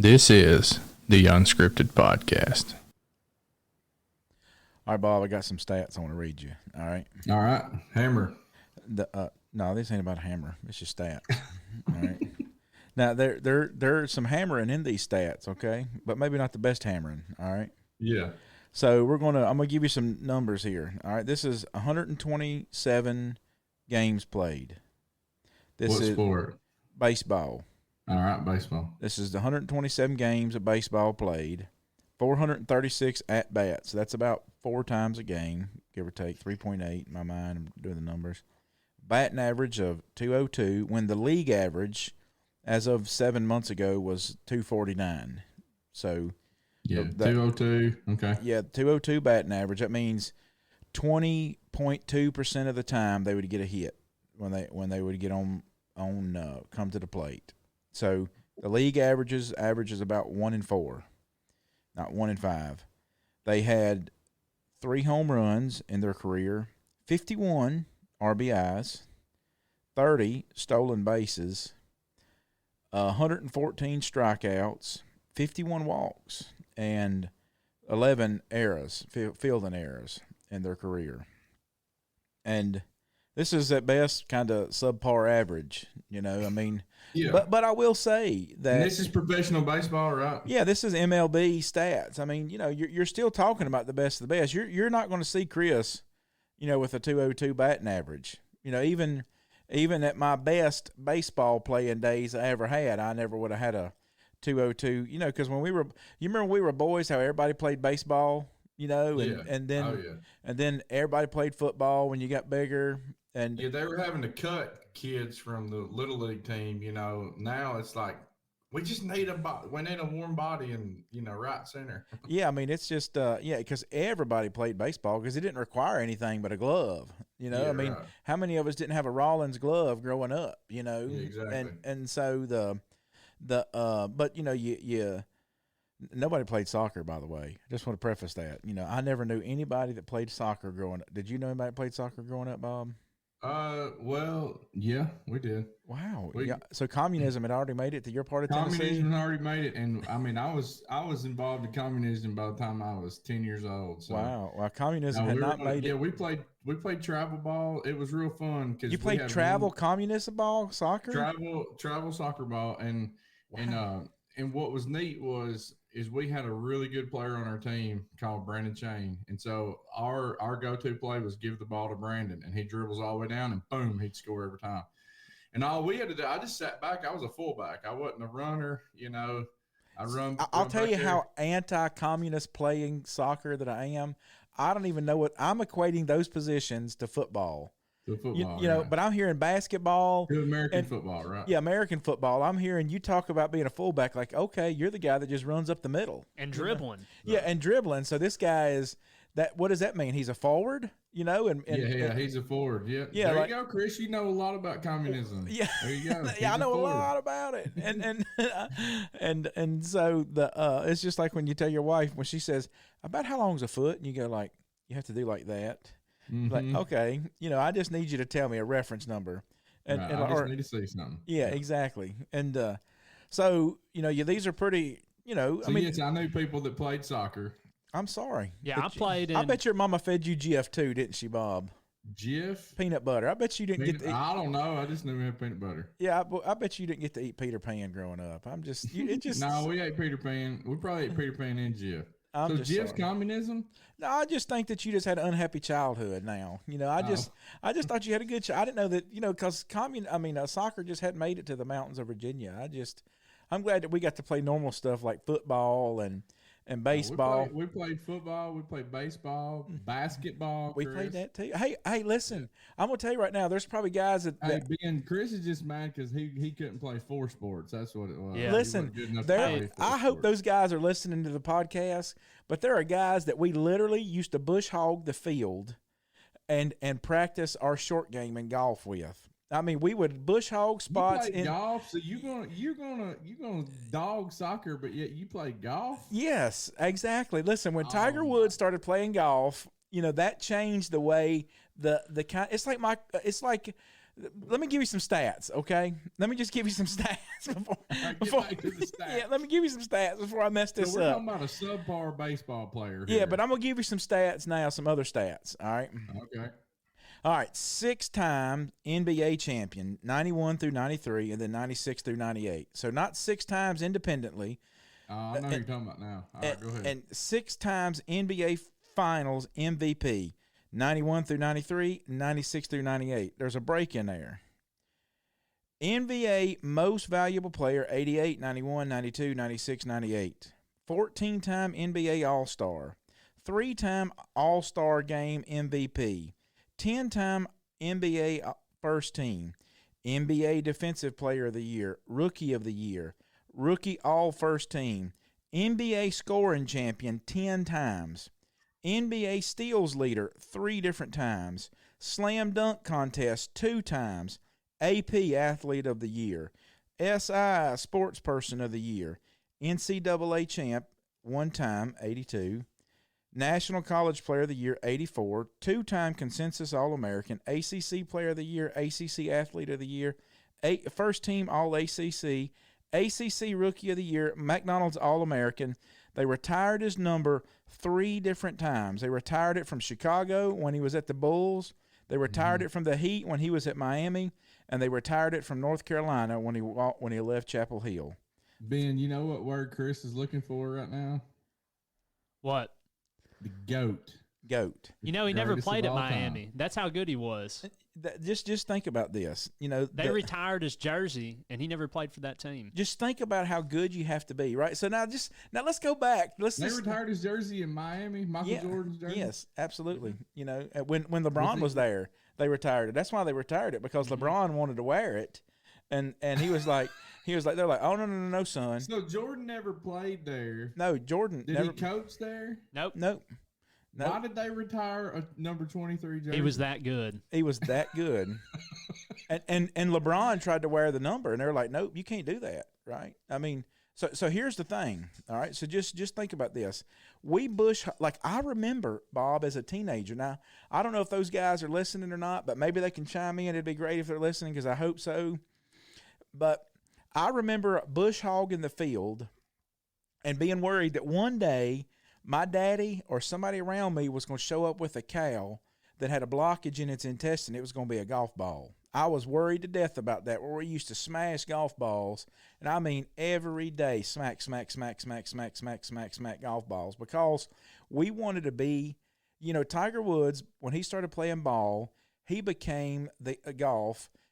This is the Unscripted Podcast. All right, Bob, I got some stats I want to read you. All right. All right. Hammer. No, this ain't about a hammer. It's just stats. All right. Now there's some hammering in these stats, okay, but maybe not the best hammering. All right. Yeah. So I'm gonna give you some numbers here. All right. This is 127 games played. This What is sport? baseball. All right, baseball. This is the 127 games of baseball played. 436 at bats. That's about 4 times a game, give or take 3.8 in my mind. I'm doing the numbers. Batting average of 202, when the league average, as of 7 months ago, was 249. So, Yeah, 202. Okay. Yeah, 202 batting average. That means 20.2% of the time they would get a hit when they would get on come to the plate. So the league averages about 1 in 4, not 1 in 5. They had 3 home runs in their career, 51 RBIs, 30 stolen bases, 114 strikeouts, 51 walks, and 11 errors, fielding errors in their career. And this is at best kind of subpar average, you know. I mean, yeah. But I will say that And this is professional baseball, right? Yeah, this is MLB stats. I mean, you know, you're still talking about the best of the best. You're not going to see Chris, you know, with a 202 batting average. You know, even at my best baseball playing days I ever had, I never would have had a 202. You know, because when you remember when we were boys, how everybody played baseball. You know, and then everybody played football when you got bigger. And yeah, they were having to cut kids from the little league team. You know, now it's like we just need we need a warm body and right center. Yeah, I mean it's just because everybody played baseball because it didn't require anything but a glove. You know, Yeah, I mean, right. how many of us didn't have a Rollins glove growing up? You know, Yeah, exactly. And so but you know nobody played soccer, by the way. I just want to preface that. You know, I never knew anybody that played soccer growing up. Did you know anybody that played soccer growing up, Bob? Well, yeah, we did. Wow. Yeah. So communism had already made it to your part of Tennessee? Communism had already made it, and I mean, I was involved in communism by the time I was 10 years old. So. Wow. Well, communism had not made it. Yeah, we played travel ball. It was real fun because you played travel communism ball soccer. Travel soccer ball, and wow. and what was neat is we had a really good player on our team called Brandon Chain. And so our go-to play was give the ball to Brandon, and he dribbles all the way down, and boom, he'd score every time. And all we had to do, I just sat back. I was a fullback. I wasn't a runner, you know. I'll tell you how anti-communist playing soccer that I am. I don't even know what – I'm equating those positions to football. You know, but I'm hearing basketball. American football, right? Yeah, American football. I'm hearing you talk about being a fullback. Like, okay, you're the guy that just runs up the middle and dribbling. Yeah, and dribbling. So this guy is that. What does that mean? He's a forward, you know? And he's a forward. Yeah. There you go, Chris. You know a lot I communism. Yeah, there you go. Yeah, I know a lot about it. And so it's just like when you tell your wife when she says about how long's a foot, and you go like you have to do like that. Mm-hmm. Like, okay, you know, I just need you to tell me a reference number. And I just need to see something. Yeah, exactly. And so, you know, these are pretty, you know. So, yes, I knew people that played soccer. I'm sorry. Yeah, I played I bet your mama fed you GF too, didn't she, Bob? GF? Peanut butter. I bet you didn't get to eat. I don't know. I just knew we had peanut butter. Yeah, I bet you didn't get to eat Peter Pan growing up. It just. No, we ate Peter Pan. We probably ate Peter Pan and GF. So GF's communism? No, I just think that you just had an unhappy childhood now. You know, I just thought you had a good I didn't know that, you know, because soccer just hadn't made it to the mountains of Virginia. I'm glad that we got to play normal stuff like football and baseball. We played football. We played baseball, basketball. We played that too. Hey, listen, I'm going to tell you right now, there's probably guys that Ben, Chris is just mad because he couldn't play 4 sports. That's what it was. Yeah. Listen, I hope those guys are listening to the podcast, but there are guys that we literally used to bush hog the field and practice our short game in golf with. I mean, we would bush hog spots in golf. So you're gonna dog soccer, but yet you play golf. Yes, exactly. Listen, when Tiger Woods started playing golf, you know that changed the way the kind. It's like let me give you some stats, okay? Let me just give you some stats before back to the stats. Yeah, let me give you some stats before I mess this So we're up. talking about a subpar baseball player Yeah, here. but I'm gonna give you some stats now, some other stats. All right. Okay. All right. 6-time NBA champion, 91 through 93, and then 96 through 98. So not 6 times independently. I know who you're talking about now. All right, go ahead. And 6 times NBA Finals MVP, 91 through 93, 96 through 98. There's a break in there. NBA Most Valuable Player, 88, 91, 92, 96, 98. 14-time NBA All-Star. 3-time All-Star Game MVP. 10-time NBA First Team. NBA Defensive Player of the Year. Rookie of the Year. Rookie All-First Team. NBA Scoring Champion 10 times. NBA Steals Leader 3 different times. Slam Dunk Contest 2 times. AP Athlete of the Year. SI Sports Person of the Year. NCAA Champ 1 time, 82. National College Player of the Year, 84. 2-time Consensus All-American. ACC Player of the Year. ACC Athlete of the Year. First Team All-ACC. ACC Rookie of the Year. McDonald's All-American. They retired his number 3 different times. They retired it from Chicago when he was at the Bulls. They retired it from the Heat when he was at Miami, and they retired it from North Carolina when he left Chapel Hill. Ben, you know what word Chris is looking for right now? What? The GOAT. GOAT. You know, he never Greatest played of at all Miami. time. That's how good he was. Just think about this. You know, They retired his jersey, and he never played for that team. just think about how good you have to be, right? So now let's go back. They retired his jersey in Miami, Michael Jordan's jersey? Yes, absolutely. You know, when LeBron was there, they retired it. That's why they retired it, because LeBron wanted to wear it, and he was like, they're like, oh no, son. So Jordan never played there. No, Jordan Did never. he coach there? Nope. No, Why did they retire a number 23 jersey? He was that good. he was that good. and LeBron tried to wear the number, and they're like, nope, you can't do that, right? I mean, so here's the thing, all right? So just think about this. I remember, Bob, as a teenager. Now, I don't know if those guys are listening or not, but maybe they can chime in. It'd be great if they're listening, because I hope so. But I remember bush hogging the field and being worried that one day my daddy or somebody around me was going to show up with a cow that had a blockage in its intestine. It was going to be a golf ball. I was worried to death about that, where we used to smash golf balls, and I mean every day, smack golf balls, because we wanted to be, you know, Tiger Woods, when he started playing ball, he became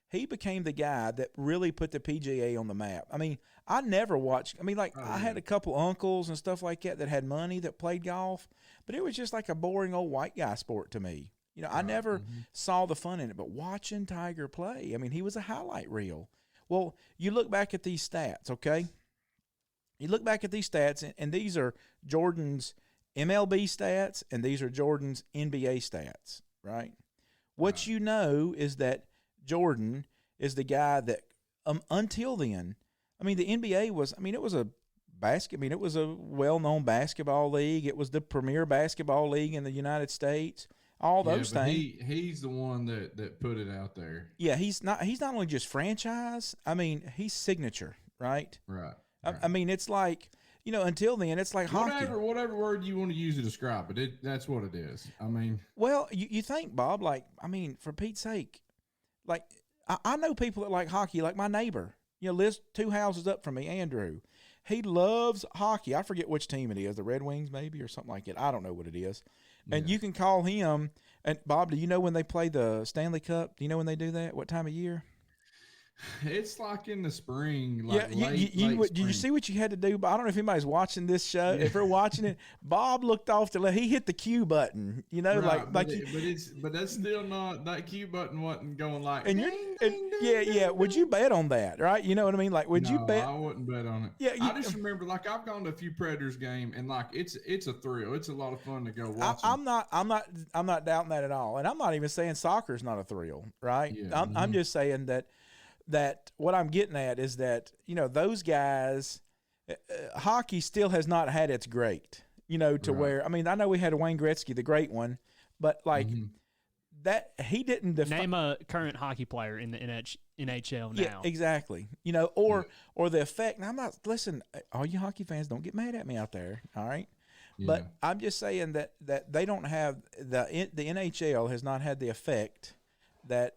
he became the guy that really put the PGA on the map. I mean, I never watched. I mean, I had a couple uncles and stuff like that had money that played golf, but it was just like a boring old white guy sport to me. You know, I never saw the fun in it, but watching Tiger play, I mean, he was a highlight reel. Well, you look back at these stats, okay? You look back at these stats, and these are Jordan's MLB stats, and these are Jordan's NBA stats, right? What you know is that Jordan is the guy that, until then, I mean, the NBA was, I mean, it was a it was a well-known basketball league. It was the premier basketball league in the United States. All those things. He's the one that put it out there. Yeah, he's not only just franchise. I mean, he's signature, right? Right. I mean, it's like, you know, until then, it's like hockey. Whatever word you want to use to describe it, that's what it is. I mean, well, you think, Bob, like, I mean, for Pete's sake, like, I know people that like hockey, like my neighbor, you know, lives 2 houses up from me, Andrew. He loves hockey. I forget which team it is, the Red Wings maybe or something like that. I don't know what it is. And you can call him. And, Bob, do you know when they play the Stanley Cup? Do you know when they do that? What time of year? it's like in the spring. Like did you see what you had to do? I don't know if anybody's watching this show. If they're watching it, Bob looked off he hit the Q button. You know, right, but that's still not, that Q button wasn't going like. And yeah. Would you bet on that? Right? You know what I mean? Like, would you bet? I wouldn't bet on it. Yeah, I just remember, like, I've gone to a few Predators game, and like it's a thrill. It's a lot of fun to go watch. I'm not doubting that at all, and I'm not even saying soccer is not a thrill. Right? Yeah. I'm just saying that what I'm getting at is that, you know, those guys, hockey still has not had its great, you know, to where, I mean, I know we had a Wayne Gretzky, the great one, but like that he didn't define. Name a current hockey player in the NHL now. Yeah, exactly. Or the effect. Now, I'm not. Listen, all you hockey fans, don't get mad at me out there. All right. Yeah. But I'm just saying that they don't have the NHL has not had the effect that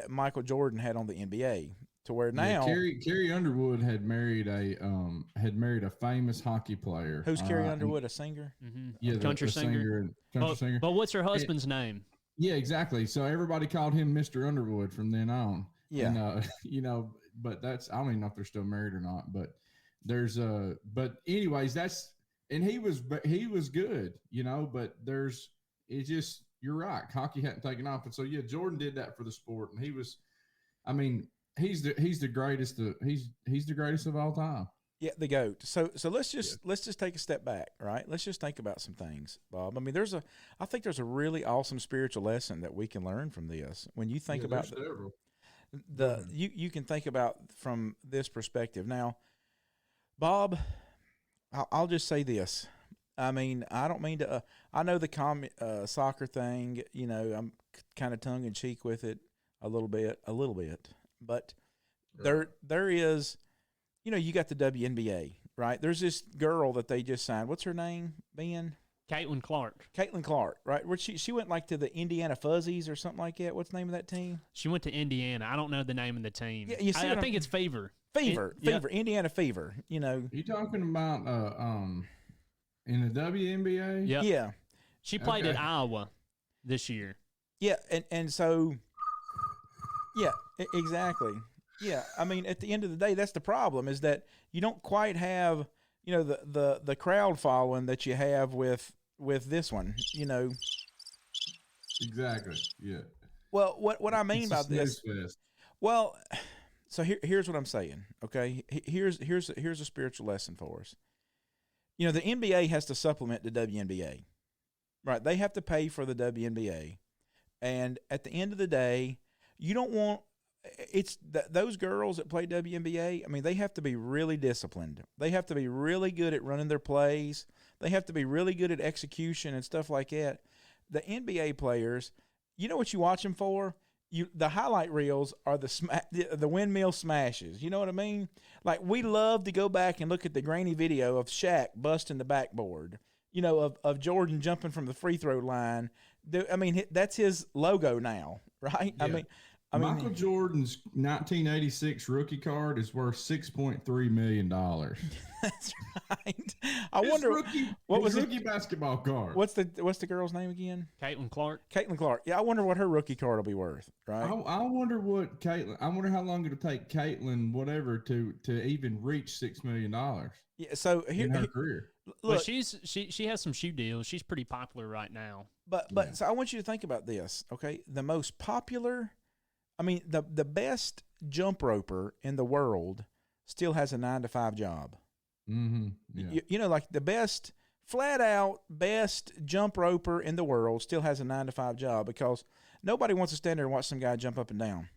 Michael Jordan had on the NBA. To where now, Carrie Underwood had married a famous hockey player. Who's Carrie Underwood? A singer? Mm-hmm. Yeah, country singer. singer. But what's her husband's name? Yeah, exactly. So everybody called him Mr. Underwood from then on. Yeah. And, but that's, I don't even know if they're still married or not, but but anyways, and he was good, but you're right. Hockey hadn't taken off. And so, yeah, Jordan did that for the sport. And he's the greatest. He's the greatest of all time. Yeah, the GOAT. So let's just take a step back, right? Let's just think about some things, Bob. I mean, I think there's a really awesome spiritual lesson that we can learn from this. When you think about you can think about from this perspective. Now, Bob, I'll just say this. I mean, I don't mean to. I know the soccer thing. I'm kind of tongue in cheek with it a little bit, but Right. there is. You got the WNBA, right? There's this girl that they just signed. What's her name, Ben? Caitlin Clark. Caitlin Clark, right? Where she went like to the Indiana Fuzzies or something like that. What's the name of that team? She went to Indiana. I don't know the name of the team. Yeah, you see I think it's Fever. Fever, Yep. Indiana Fever. You talking about in the WNBA? Yep. Yeah, She played at Okay. Iowa this year. yeah, and so, yeah, exactly. Yeah, I mean, at the end of the day, that's the problem is that you don't quite have, the crowd following that you have with this one. Exactly. Yeah. Well, what I mean It's by a this. snooze fest. Well, so here's what I'm saying. Okay, here's a spiritual lesson for us. The NBA has to supplement the WNBA, right? They have to pay for the WNBA, and at the end of the day, you don't want those girls that play WNBA. I mean, they have to be really disciplined. They have to be really good at running their plays. They have to be really good at execution and stuff like that. The NBA players, you know what you watch them for? The highlight reels are the windmill smashes. You know what I mean? Like, we love to go back and look at the grainy video of Shaq busting the backboard, of Jordan jumping from the free throw line. I mean, that's his logo now, right? Yeah. Michael Jordan's 1986 rookie card is worth $6.3 million. That's right. I wonder what was rookie basketball card. What's the girl's name again? Caitlin Clark. Caitlin Clark. Yeah, I wonder what her rookie card will be worth. Right. I wonder what Caitlin. I wonder how long it'll take Caitlin, whatever, to even reach $6 million. Yeah. So in her career. Look, she has some shoe deals. She's pretty popular right now. But so I want you to think about this. Okay, the most popular. I mean, the best jump roper in the world still has a 9-to-5 job. Mm-hmm. Yeah. Like the best, flat out best jump roper in the world still has a 9-to-5 job because nobody wants to stand there and watch some guy jump up and down.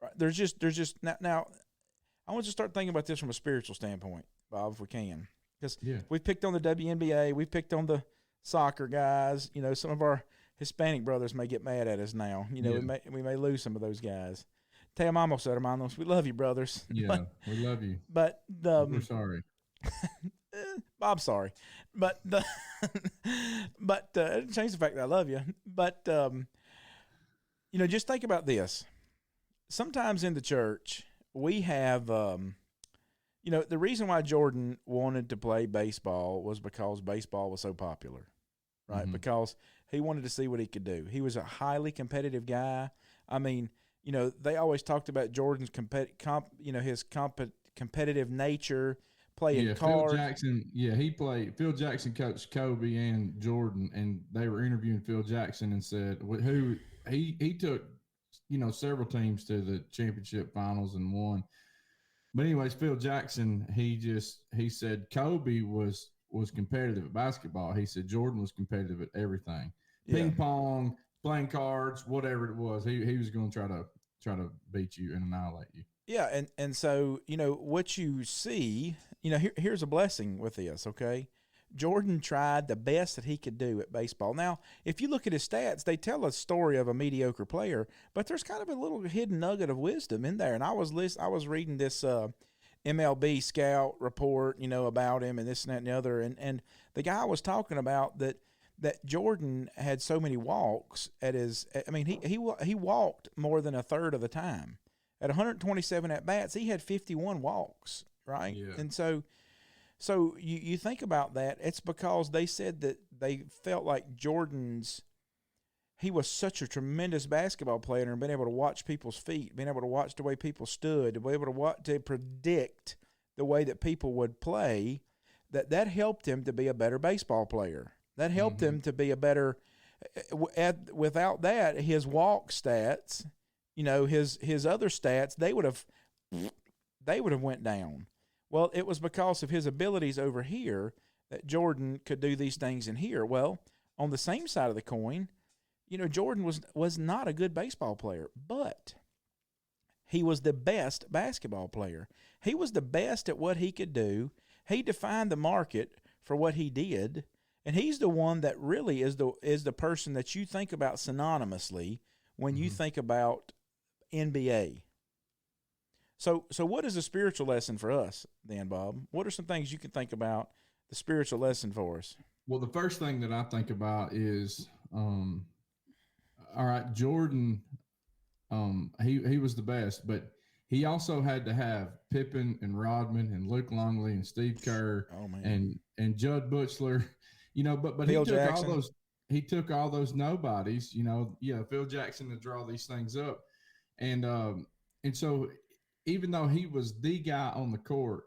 Right? There's just now. I want you to start thinking about this from a spiritual standpoint, Bob, if we can, because we picked on the WNBA, we picked on the soccer guys. Some of our Hispanic brothers may get mad at us now. We may lose some of those guys. Te amamos, hermanos. We love you, brothers. Yeah, we love you. But we're sorry. Bob's sorry. But it change the fact that I love you. But just think about this. Sometimes in the church, we have the reason why Jordan wanted to play baseball was because baseball was so popular. Right? Mm-hmm. Because he wanted to see what he could do. He was a highly competitive guy. I mean, they always talked about Jordan's competitive nature, playing cards. Phil Jackson, Phil Jackson coached Kobe and Jordan, and they were interviewing Phil Jackson and said who he took, several teams to the championship finals and won. But anyways, Phil Jackson, he said Kobe was competitive at basketball. He said Jordan was competitive at everything. Ping pong, playing cards, whatever it was. He was going to try to beat you and annihilate you. Yeah, and so, what you see, here's a blessing with this, okay? Jordan tried the best that he could do at baseball. Now, if you look at his stats, they tell a story of a mediocre player, but there's kind of a little hidden nugget of wisdom in there. And I was reading this MLB scout report, about him and this and that and the other, and the guy was talking about that Jordan had so many walks at his. I mean, he walked more than a third of the time. At 127 at bats, he had 51 walks, right? Yeah. And so you think about that. It's because they said that they felt like he was such a tremendous basketball player and being able to watch people's feet, being able to watch the way people stood, to be able to predict the way that people would play, that helped him to be a better baseball player. That helped him to be a better. Without that, his walk stats, his other stats, they would have went down. Well, it was because of his abilities over here that Jordan could do these things in here. Well, on the same side of the coin, Jordan was not a good baseball player, but he was the best basketball player. He was the best at what he could do. He defined the market for what he did, and he's the one that really is the person that you think about synonymously when you think about NBA. So what is a spiritual lesson for us then, Bob? What are some things you can think about the spiritual lesson for us? Well, the first thing that I think about is, all right, Jordan, he was the best, but he also had to have Pippen and Rodman and Luke Longley and Steve Kerr and Judd Butchler, but Phil he took Jackson. he took all those nobodies, Phil Jackson to draw these things up. And so even though he was the guy on the court,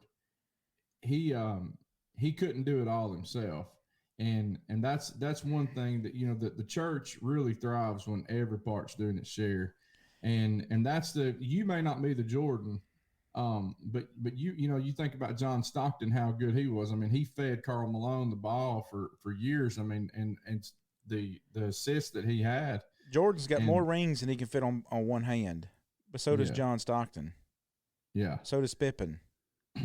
he couldn't do it all himself. And that's one thing that the church really thrives when every part's doing its share. And that's you may not be the Jordan, but you think about John Stockton, how good he was. I mean, he fed Karl Malone the ball for years. I mean, and the assist that he had. Jordan's got more rings than he can fit on one hand, but so does John Stockton. Yeah. So does Pippen,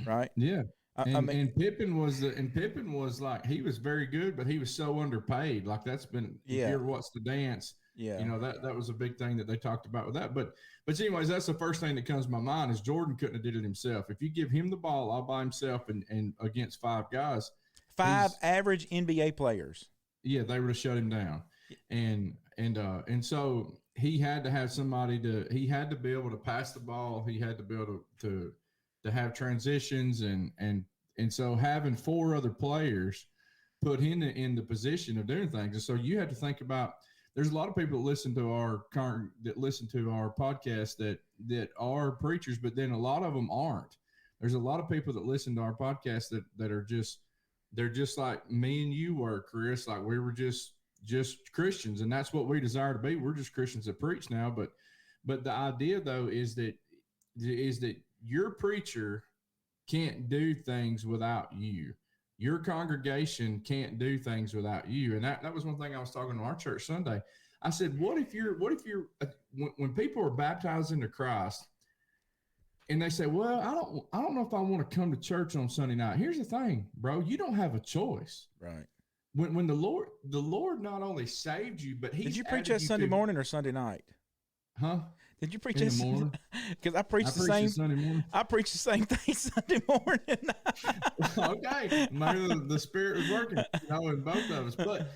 right? Yeah. And Pippen was like, he was very good, but he was so underpaid. Like that's been, if you ever watched The Dance, that was a big thing that they talked about with that. But anyways, that's the first thing that comes to my mind is Jordan couldn't have did it himself. If you give him the ball all by himself and against five guys, average NBA players, they would have shut him down. And so he had to have somebody he had to be able to pass the ball. He had to be able to have transitions and so having four other players put him in the position of doing things. And so you have to think about, there's a lot of people that listen to our podcast that are preachers, but then a lot of them aren't. There's a lot of people that listen to our podcast that are they're just like me and you were, Chris, like we were just Christians, and that's what we desire to be. We're just Christians that preach now. But the idea though is that your preacher can't do things without you. Your congregation can't do things without you. And that was one thing I was talking to our church Sunday. I said, what if you're when people are baptized into Christ and they say, well, I don't know if I want to come to church on Sunday night. Here's the thing, bro, you don't have a choice. Right. When the Lord not only saved you, but Did you preach that Sunday morning or Sunday night? Huh? Did you preach in this? the morning? Because I preached the same. Sunday morning. I preached the same thing Sunday morning. Okay, maybe the Spirit was working, in both of us. But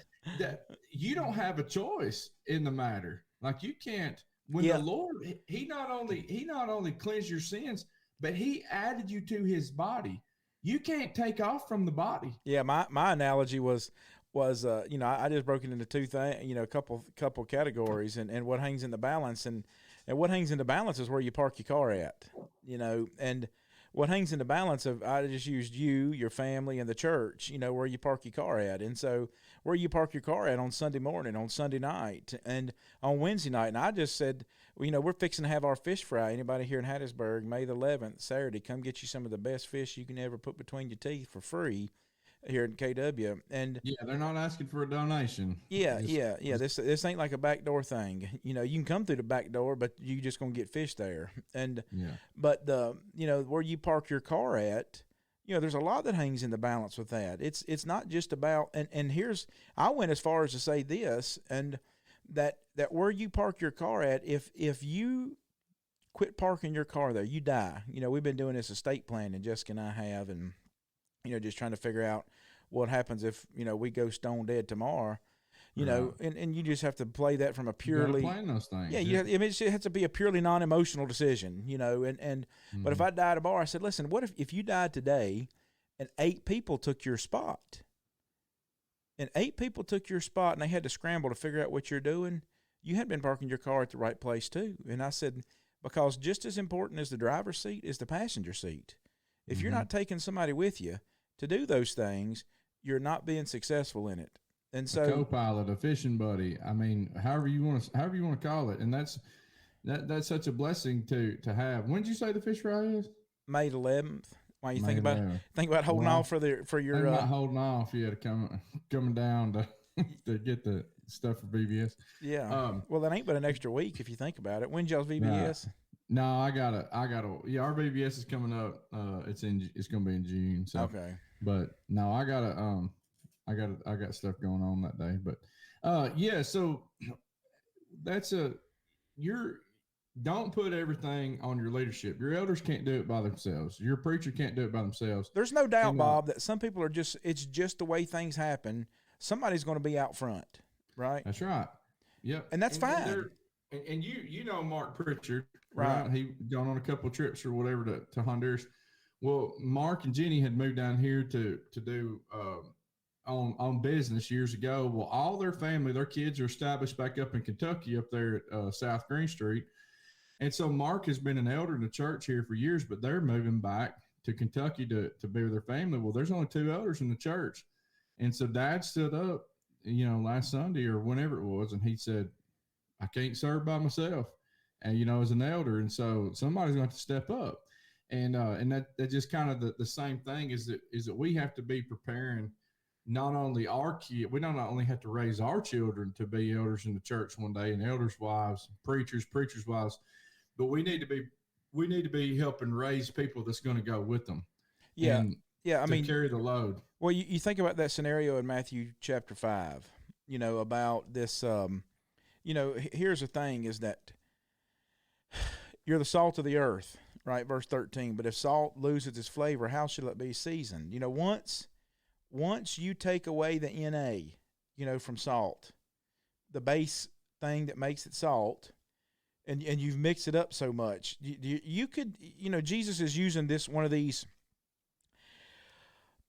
you don't have a choice in the matter. Like you can't. When the Lord, He not only cleansed your sins, but He added you to His body. You can't take off from the body. Yeah, my analogy was I just broke it into two things, a couple categories, and what hangs in the balance, and what hangs in the balance is where you park your car at, and what hangs in the balance of, I just used you, your family, and the church, where you park your car at, and so where you park your car at on Sunday morning, on Sunday night, and on Wednesday night, and I just said, we're fixing to have our fish fry. Anybody here in Hattiesburg, May the 11th, Saturday, come get you some of the best fish you can ever put between your teeth for free here in KW. And they're not asking for a donation. This ain't like a backdoor thing. You can come through the back door, but you just gonna get fish there. And but where you park your car at, there's a lot that hangs in the balance with that. It's not just about, and here's, I went as far as to say this, and that where you park your car at, if you quit parking your car there, you die. We've been doing this estate planning, Jessica and I have, and just trying to figure out what happens if we go stone dead tomorrow. And you just have to play that from a purely, plan those things. Yeah, it has to be a purely non-emotional decision, but if I died tomorrow, I said, listen, what if you died today and 8 people took your spot? And 8 people took your spot and they had to scramble to figure out what you're doing. You had been parking your car at the right place too. And I said, because just as important as the driver's seat is the passenger seat. If you're not taking somebody with you to do those things, you're not being successful in it. And so, a co-pilot, a fishing buddy. I mean, however you want to call it, and that's such a blessing to have. When did you say the fish fry is? May 11th. Why you May think 11th. about holding off for your not holding off. You had to coming down to get the stuff for VBS. Yeah. Well, that ain't but an extra week if you think about it. When's y'all's VBS? No, I gotta. Yeah, our VBS is coming up. It's gonna be in June. So okay. But no, I got stuff going on that day. But yeah, so that's don't put everything on your leadership. Your elders can't do it by themselves. Your preacher can't do it by themselves. There's no doubt, Bob, that some people are it's just the way things happen. Somebody's going to be out front, right? That's right. Yep. And that's fine. And you know Mark Pritchard, right? He gone on a couple of trips or whatever to Honduras. Well, Mark and Jenny had moved down here to do on business years ago. Well, all their family, their kids are established back up in Kentucky, up there at South Green Street. And so Mark has been an elder in the church here for years, but they're moving back to Kentucky to be with their family. Well, there's only 2 elders in the church. And so Dad stood up, last Sunday or whenever it was, and he said, I can't serve by myself, and, as an elder. And so somebody's going to have to step up. And that just kind of the same thing is that we have to be preparing not only our kid, we don't only have to raise our children to be elders in the church one day, and elders' wives, preachers' wives, but we need to be helping raise people that's going to go with them. Yeah. I mean, carry the load. Well, you think about that scenario in Matthew chapter 5, about this, here's the thing is that you're the salt of the earth, right? Verse 13, but if salt loses its flavor, how shall it be seasoned? Once you take away the Na, from salt, the base thing that makes it salt, and you've mixed it up so much, you could, Jesus is using this, one of these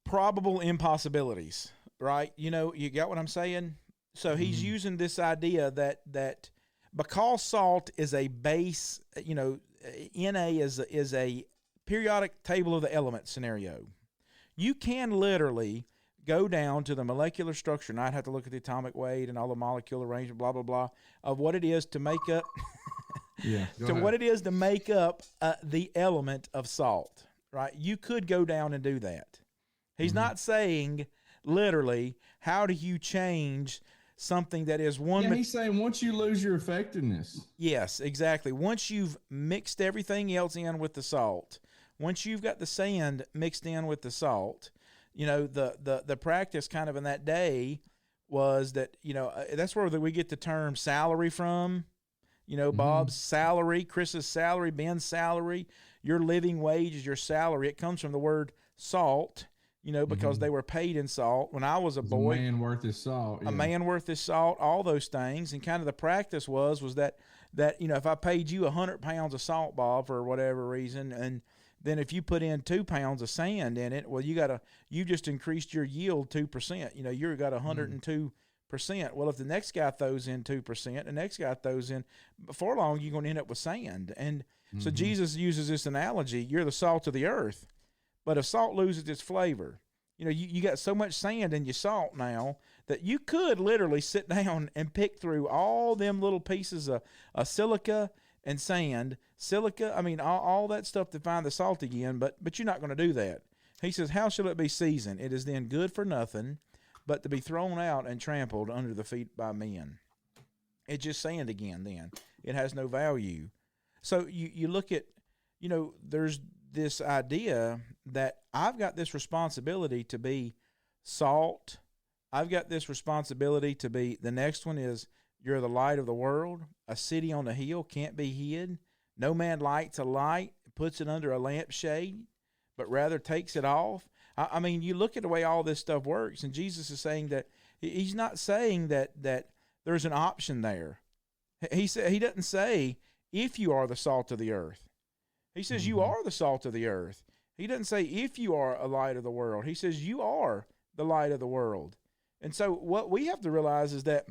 probable impossibilities, right? You got what I'm saying? So he's using this idea that because salt is a base, Na is a periodic table of the elements scenario. You can literally go down to the molecular structure, and I'd have to look at the atomic weight and all the molecule arrangement, blah, blah, blah, of what it is to make up what it is to make up the element of salt, right? You could go down and do that. He's not saying literally, how do you change something that is one. Yeah, he's saying once you lose your effectiveness. Yes, exactly. Once you've mixed everything else in with the salt, once you've got the sand mixed in with the salt, the practice kind of in that day was that, that's where we get the term salary from. Bob's salary, Chris's salary, Ben's salary, your living wage is your salary. It comes from the word salt, because they were paid in salt. When I was a boy, a man worth his salt. A man worth his salt, all those things. And kind of the practice was that, if I paid you 100 pounds of salt, Bob, for whatever reason, and then if you put in 2 pounds of sand in it, well, you just increased your yield 2%. You got 102%. Well, if the next guy throws in 2%, the next guy throws in, before long, you're going to end up with sand. And so Jesus uses this analogy: you're the salt of the earth. But if salt loses its flavor, you got so much sand in your salt now that you could literally sit down and pick through all them little pieces of silica and sand, all that stuff to find the salt again, but you're not going to do that. He says, how shall it be seasoned? It is then good for nothing, but to be thrown out and trampled under the feet by men. It's just sand again then. It has no value. So you look at, there's this idea that I've got this responsibility to be salt. I've got this responsibility to be, the next one is, you're the light of the world. A city on a hill can't be hid. No man lights a light, puts it under a lampshade, but rather takes it off. I mean, you look at the way all this stuff works, and Jesus is saying that he's not saying that there's an option there. He doesn't say if you are the salt of the earth. He says you are the salt of the earth. He doesn't say if you are a light of the world. He says you are the light of the world. And so what we have to realize is that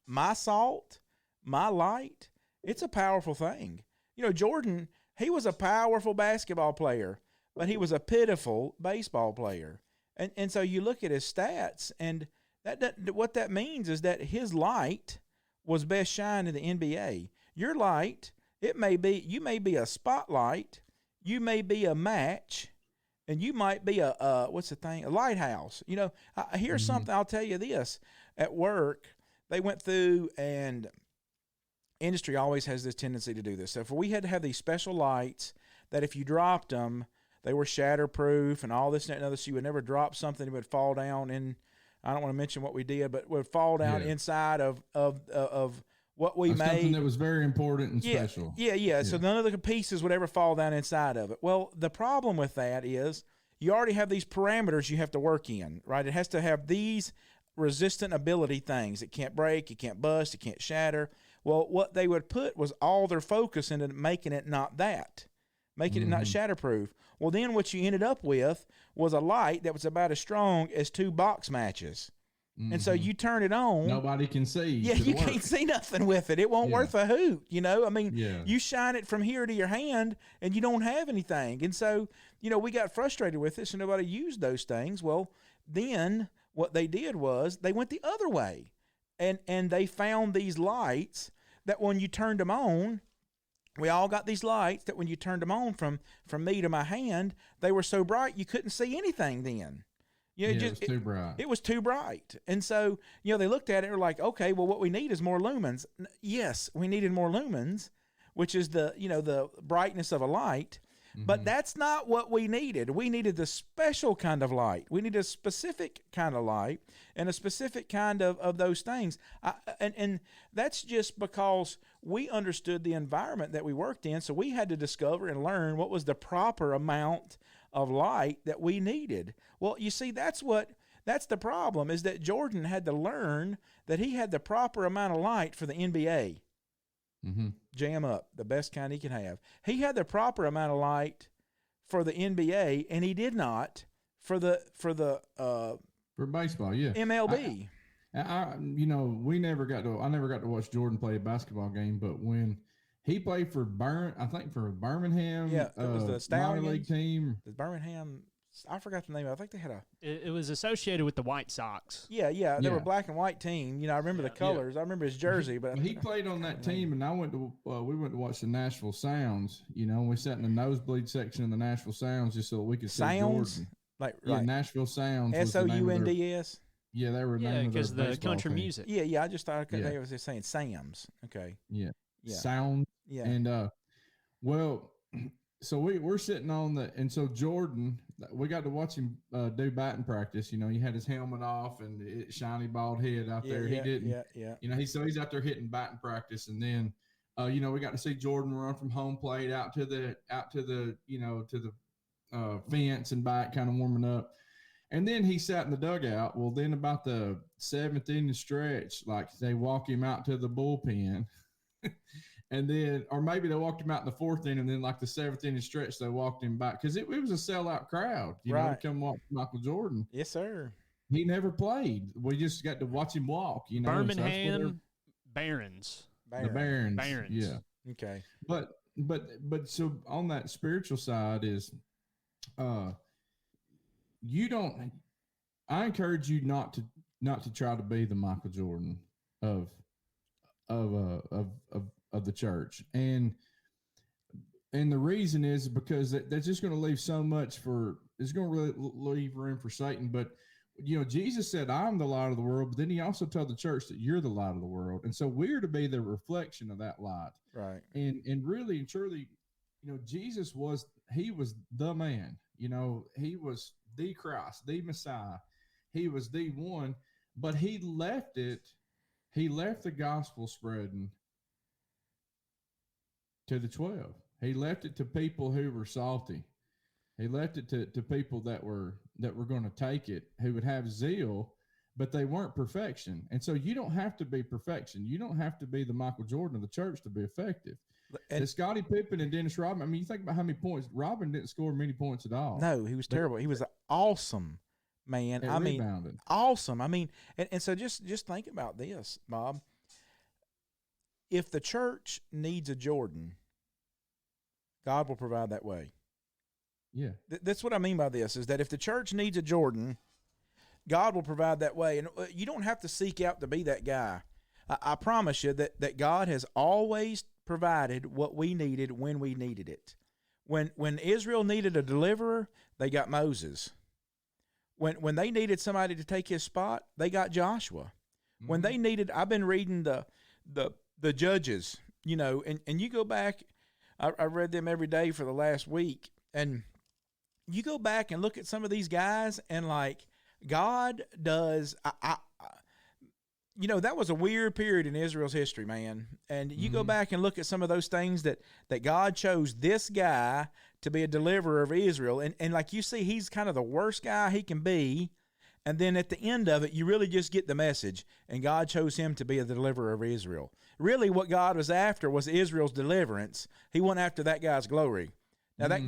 my salt, my light, it's a powerful thing. You know, Jordan, he was a powerful basketball player, but he was a pitiful baseball player. And so you look at his stats, and what that means is that his light was best shine in the NBA. Your light, you may be a spotlight, you may be a match, and you might be a lighthouse. You know, here's something, I'll tell you this. At work, they went through, and industry always has this tendency to do this. So if we had to have these special lights that if you dropped them, they were shatterproof and all this and that and other, so you would never drop something, it would fall down in, I don't want to mention what we did, but it would fall down inside of what we made. Something that was very important and special. Yeah. So none of the pieces would ever fall down inside of it. Well, the problem with that is you already have these parameters you have to work in, right? It has to have these resistant ability things. It can't break, it can't bust, it can't shatter. Well, what they would put was all their focus into making it not that, making it not shatterproof. Well, then what you ended up with was a light that was about as strong as 2 box matches. And so you turn it on. Nobody can see. Yeah, you can't see nothing with it. It won't worth a hoot, you know? I mean, you shine it from here to your hand, and you don't have anything. And so, you know, we got frustrated with it, so nobody used those things. Well, then what they did was they went the other way, and they found these lights that when you turned them on, we all got these lights that when you turned them on from me to my hand, they were so bright you couldn't see anything then. You know, it was too bright. It was too bright. And so, you know, they looked at it and were like, okay, well, what we need is more lumens. Yes, we needed more lumens, which is the brightness of a light. But that's not what we needed. We needed the special kind of light. We needed a specific kind of light and a specific kind of those things. And that's just because we understood the environment that we worked in. So we had to discover and learn what was the proper amount of light that we needed. Well, you see, that's the problem, is that Jordan had to learn that he had the proper amount of light for the NBA. Jam up, the best kind he can have. He had the proper amount of light for the NBA, and he did not for baseball, MLB. I never got to watch Jordan play a basketball game, but when he played for Birmingham, it was the Stallions minor league team. The Birmingham, I forgot the name. I think they had It was associated with the White Sox. Yeah. They were a black and white team. You know, I remember the colors. I remember his jersey. But he played on that team, and we went to watch the Nashville Sounds. You know, we sat in the nosebleed section of the Nashville Sounds just so we could see Jordan. Nashville Sounds. Sounds. Yeah, they were because the country team. music. Yeah. I just thought they was just saying Sam's. Okay. Yeah. Sound. Yeah. And so we're sitting on and so Jordan, we got to watch him do batting practice. You know, he had his helmet off and shiny bald head out there. He didn't. Yeah. You know, he's out there hitting batting practice, and then, we got to see Jordan run from home plate out to the fence and back, kind of warming up. And then he sat in the dugout. Well, then about the 7th inning stretch, like they walk him out to the bullpen. And then, or maybe they walked him out in the 4th inning, and then like the 7th inning stretch, they walked him back because it was a sellout crowd, you know, to come watch Michael Jordan. Yes, sir. He never played. We just got to watch him walk, you know. Birmingham Barons. The Barons. Yeah. Okay. But so on that spiritual side is, I encourage you not to try to be the Michael Jordan of the church, and the reason is because that's just going to leave so much it's going to really leave room for Satan. But you know, Jesus said, "I'm the light of the world," but then he also told the church that you're the light of the world, and so we're to be the reflection of that light, right? And really and truly, Jesus was the man. He was the Christ, the Messiah. He was the one, but he left the gospel spreading to the 12. He left it to people who were salty. He left it to people that were going to take it, who would have zeal, but they weren't perfection. And so you don't have to be perfection. You don't have to be the Michael Jordan of the church to be effective. And Scottie Pippen and Dennis Rodman, you think about how many points. Rodman didn't score many points at all. No, he was terrible. He was awesome, man. Rebounding. Awesome. And so just think about this, Bob. If the church needs a Jordan, God will provide that way. Yeah. That's what I mean by this, is that if the church needs a Jordan, God will provide that way. And you don't have to seek out to be that guy. I promise you that God has always provided what we needed when we needed it. When Israel needed a deliverer, they got Moses. When they needed somebody to take his spot, they got Joshua. Mm-hmm. When they needed, I've been reading the Judges, and you go back, I read them every day for the last week, and you go back and look at some of these guys, and like God does, that was a weird period in Israel's history, man. And you go back and look at some of those things that God chose this guy to be a deliverer of Israel. And like you see, he's kind of the worst guy he can be. And then at the end of it, you really just get the message. And God chose him to be a deliverer of Israel. Really what God was after was Israel's deliverance. He went after that guy's glory. Now that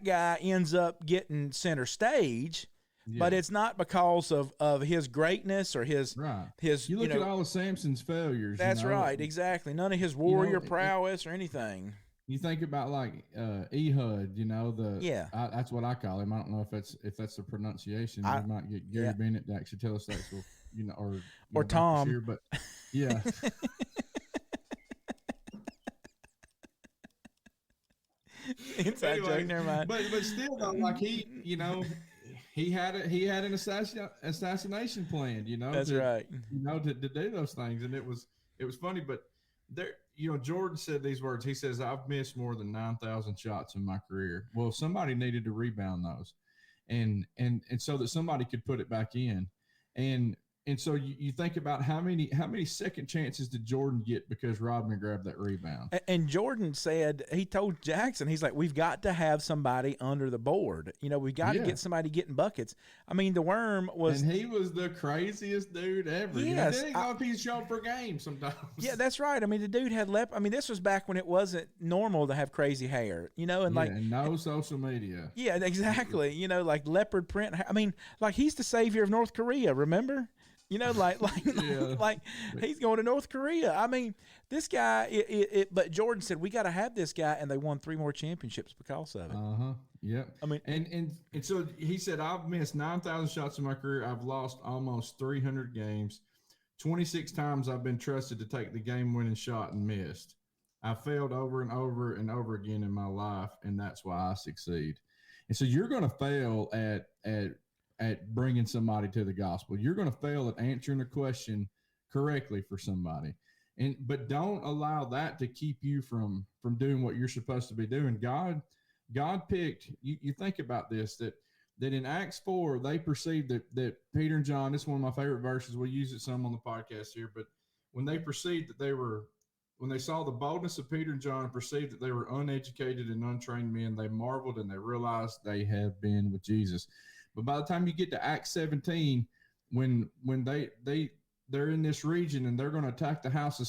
guy ends up getting center stage. Yeah. But it's not because of his greatness or his. You look at all of Samson's failures. That's right, exactly. None of his warrior prowess or anything. You think about like Ehud, that's what I call him. I don't know if that's the pronunciation. We might get Gary Bennett to actually tell us that, or Tom. Sure, but yeah. Inside joke, never mind. But still, though, like he had an assassination plan, That's right. To do those things, and it was funny. But there, Jordan said these words. He says, "I've missed more than 9,000 shots in my career." Well, somebody needed to rebound those, and so that somebody could put it back in, and so you think about how many second chances did Jordan get because Rodman grabbed that rebound? And Jordan said, he told Jackson, he's like, we've got to have somebody under the board. We've got to get somebody getting buckets. I mean, the Worm was... And he was the craziest dude ever. Yes. They didn't know if he's shown per game sometimes. Yeah, that's right. I mean, the dude had this was back when it wasn't normal to have crazy hair, and and no social media. Yeah, exactly. Like leopard print. I mean, like he's the savior of North Korea, remember? Like he's going to North Korea. I mean, this guy. But Jordan said we got to have this guy, and they won 3 more championships because of it. Yep. I mean, and so he said, I've missed 9,000 shots in my career. I've lost almost 300 games. 26 times I've been trusted to take the game-winning shot and missed. I failed over and over and over again in my life, and that's why I succeed. And so you're going to fail at bringing somebody to the gospel. You're going to fail at answering a question correctly for somebody. But don't allow that to keep you from doing what you're supposed to be doing. God picked, you think about this, that in Acts 4, they perceived that Peter and John, this is one of my favorite verses. We'll use it some on the podcast here, but when they perceived when they saw the boldness of Peter and John and perceived that they were uneducated and untrained men, they marveled and they realized they had been with Jesus. But by the time you get to Acts 17, when they're in this region and they're going to attack the house of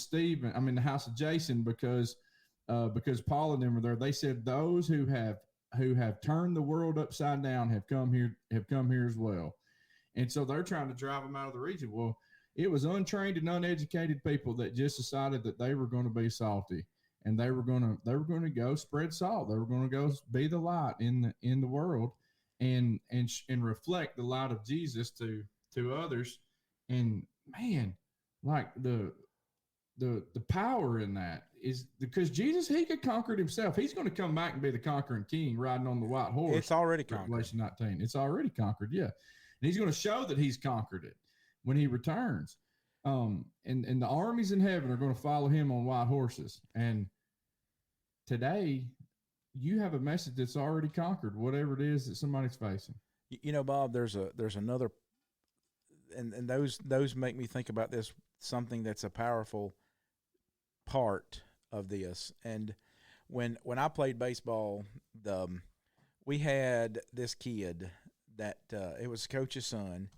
house of Jason because Paul and them were there, they said those who have turned the world upside down have come here as well. And so they're trying to drive them out of the region. Well, it was untrained and uneducated people that just decided that they were going to be salty and they were going to go spread salt. They were going to go be the light in the world. And reflect the light of Jesus to others, and man, like the power in that is because Jesus, he could conquer it himself. He's going to come back and be the conquering king, riding on the white horse. It's already conquered. Revelation 19. It's already conquered, yeah. And he's going to show that he's conquered it when he returns. And the armies in heaven are going to follow him on white horses. And today, you have a message that's already conquered whatever it is that somebody's facing. Bob, there's another, and those make me think about this, something that's a powerful part of this. And when I played baseball, we had this kid that it was coach's son,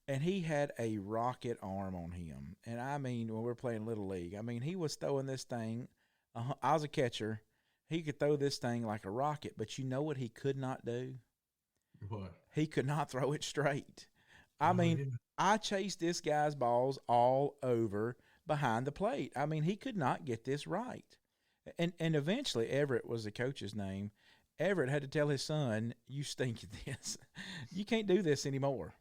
and he had a rocket arm on him. And I mean, when we were playing Little League, I mean, he was throwing this thing. I was a catcher. He could throw this thing like a rocket, but you know what he could not do? What? He could not throw it straight. I mean, I chased this guy's balls all over behind the plate. I mean, he could not get this right. And eventually, Everett was the coach's name. Everett had to tell his son, "You stink at this. You can't do this anymore."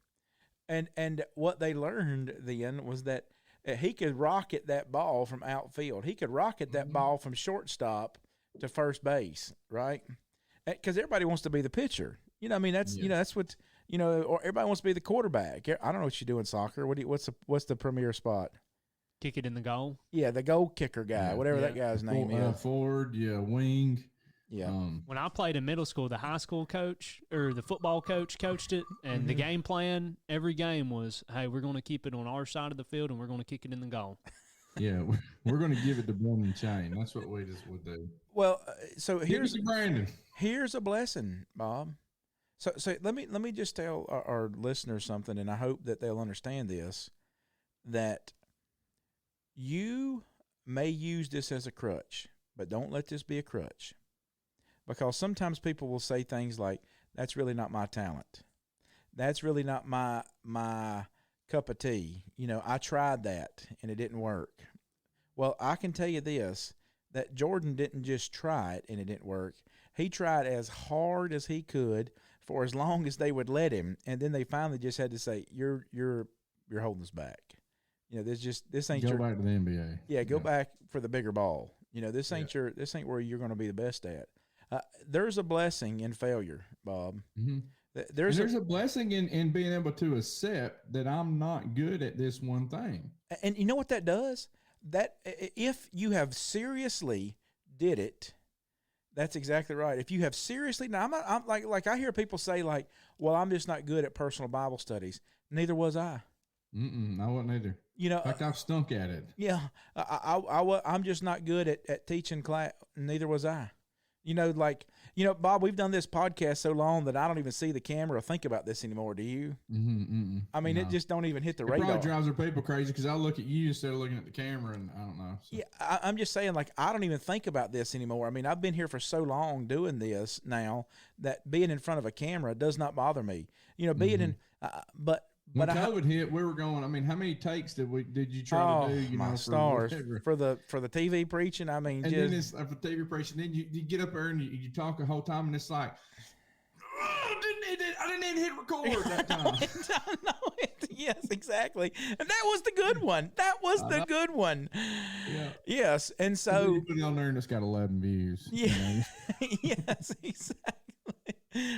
And what they learned then was that he could rocket that ball from outfield. He could rocket that ball from shortstop to first base, right? Because everybody wants to be the pitcher. I mean, that's that's what or everybody wants to be the quarterback. I don't know what you do in soccer. What's the premier spot? Kick it in the goal. Yeah, the goal kicker guy, whatever that guy's name is. Forward, wing. Yeah. When I played in middle school, the high school coach or the football coach coached it, and the game plan every game was, "Hey, we're going to keep it on our side of the field, and we're going to kick it in the goal." Yeah, we're going to give it to Brandon Chain. That's what we just would do. Well, so here's Brandon. Here's a blessing, Bob. So let me just tell our listeners something, and I hope that they'll understand this, that you may use this as a crutch, but don't let this be a crutch. Because sometimes people will say things like, "That's really not my talent. That's really not my cup of tea. I tried that and it didn't work." Well, I can tell you this, that Jordan didn't just try it and it didn't work. He tried as hard as he could for as long as they would let him, and then they finally just had to say, "You're holding us back. This ain't go back to the NBA." Yeah, go back for the bigger ball. This ain't where you're going to be the best at. There's a blessing in failure, Bob. Mm-hmm. There's a blessing in being able to accept that I'm not good at this one thing. And you know what that does? That if you have seriously did it, that's exactly right. If you have seriously, now I'm like I hear people say like, "Well, I'm just not good at personal Bible studies." Neither was I. I wasn't either. In fact, I've stunk at it. Yeah, I'm just not good at teaching class. Neither was I. Bob, we've done this podcast so long that I don't even see the camera or think about this anymore. Do you? I mean, it just don't even hit the radar. It probably drives other people crazy because I look at you instead of looking at the camera, and I don't know. So. Yeah, I'm just saying, like, I don't even think about this anymore. I mean, I've been here for so long doing this now that being in front of a camera does not bother me. Being in, but when COVID hit, we were going. I mean, how many takes did you try to do? My stars for the TV preaching. I mean, and then it's for TV preaching. Then you get up there and you talk the whole time, and it's like, I didn't even hit record that time. Yes, exactly. And that was the good one. That was the good one. Yeah. Yes, and so you put it on there, and it's got 11 views. Yeah. Yes, exactly.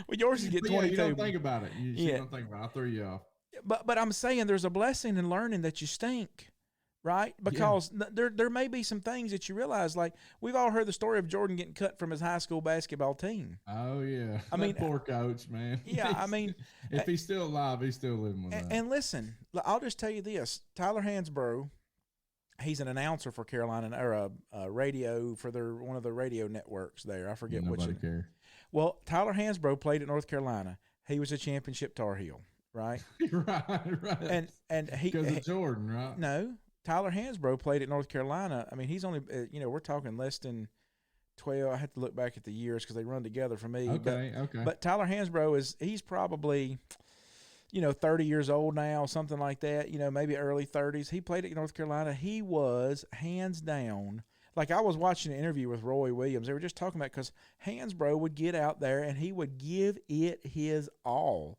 Well, yours is get 22. You don't think about it. You don't think about it. I'll throw you off. But I'm saying there's a blessing in learning that you stink, right? Because there may be some things that you realize, like we've all heard the story of Jordan getting cut from his high school basketball team. Oh, yeah. I mean, poor coach, man. Yeah, I mean. If he's still alive, he's still living with that. And listen, I'll just tell you this. Tyler Hansbrough, he's an announcer for Carolina, or a radio for one of the radio networks there. I forget which. Nobody cares. Well, Tyler Hansbrough played at North Carolina. He was a championship Tar Heel. Right, right, and he because of Jordan, right? No, Tyler Hansbrough played at North Carolina. I mean, he's only we're talking less than 12. I have to look back at the years because they run together for me. Okay. But Tyler Hansbrough he's probably 30 years old now, something like that. Maybe early 30s. He played at North Carolina. He was hands down. Like I was watching an interview with Roy Williams. They were just talking about because Hansbrough would get out there and he would give it his all.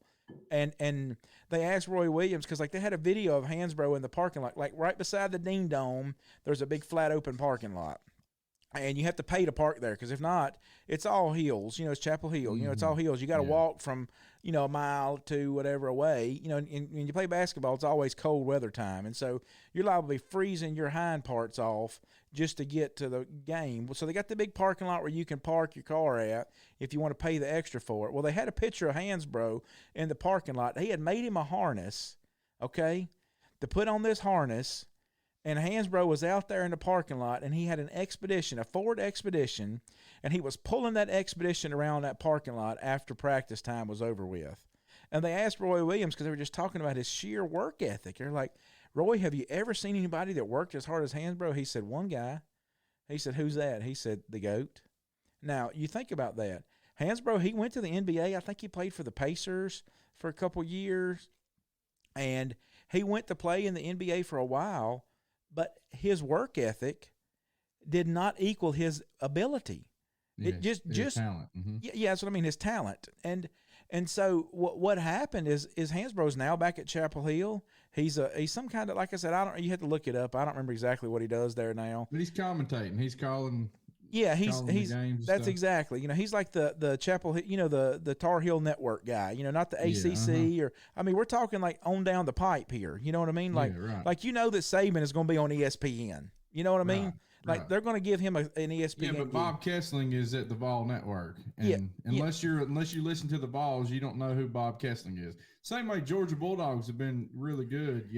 And they asked Roy Williams because like they had a video of Hansbrough in the parking lot, like right beside the Dean Dome. There's a big flat open parking lot. and you have to pay to park there, because if not, it's all hills. It's Chapel Hill. It's all hills. You got to walk from a mile to whatever away. And when you play basketball, it's always cold weather time, and so you're liable to be freezing your hind parts off just to get to the game. So they got the big parking lot where you can park your car at if you want to pay the extra for it. Well, they had a picture of Hansbrough in the parking lot. He had made him a harness, okay, to put on this harness. And Hansbrough was out there in the parking lot, and he had an Expedition, a Ford Expedition, and he was pulling that Expedition around that parking lot after practice time was over with. And they asked Roy Williams, because they were just talking about his sheer work ethic. They're like, Roy, have you ever seen anybody that worked as hard as Hansbrough? He said, one guy. He said, who's that? He said, the GOAT. Now, you think about that. Hansbrough, he went to the NBA. I think he played for the Pacers for a couple years, and he went to play in the NBA for a while. But his work ethic did not equal his ability. It just talent. Mm-hmm. Yeah, that's what I mean. His talent, and so what happened is Hansbrough's now back at Chapel Hill. He's some kind of, like I said, you have to look it up. I don't remember exactly what he does there now. But he's commentating. He's calling. Yeah, he's that's exactly. He's like the Chapel, the Tar Heel Network guy. Not the ACC or, I mean, we're talking like on down the pipe here. You know what I mean? Like, that Saban is going to be on ESPN. You know what I mean? Like they're going to give him an ESPN. Yeah, but Bob Kessling is at the Vol Network, and unless you listen to the Vols, you don't know who Bob Kessling is. Same way Georgia Bulldogs have been really good,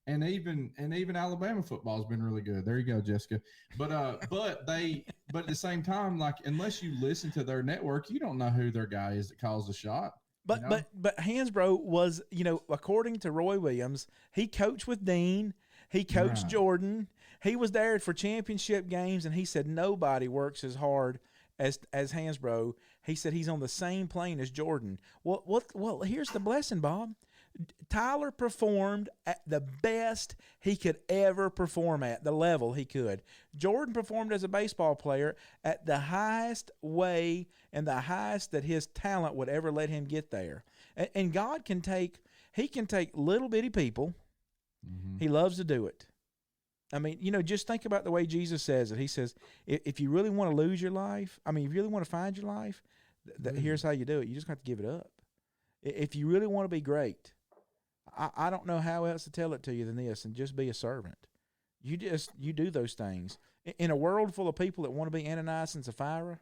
and even Alabama football has been really good. There you go, Jessica. But at the same time, like, unless you listen to their network, you don't know who their guy is that calls the shot. But Hansbrough was, according to Roy Williams, he coached with Dean, he coached Jordan, he was there for championship games, and he said nobody works as hard as Hansbrough. He said he's on the same plane as Jordan. Well, here's the blessing, Bob. Tyler performed at the best he could ever perform at, the level he could. Jordan performed as a baseball player at the highest way and the highest that his talent would ever let him get there. And God can take little bitty people. Mm-hmm. He loves to do it. I mean, just think about the way Jesus says it. He says, if you really want to lose your life, if you really want to find your life, here's how you do it. You just have to give it up. If you really want to be great, I don't know how else to tell it to you than this, and just be a servant. You do those things. In a world full of people that want to be Ananias and Sapphira,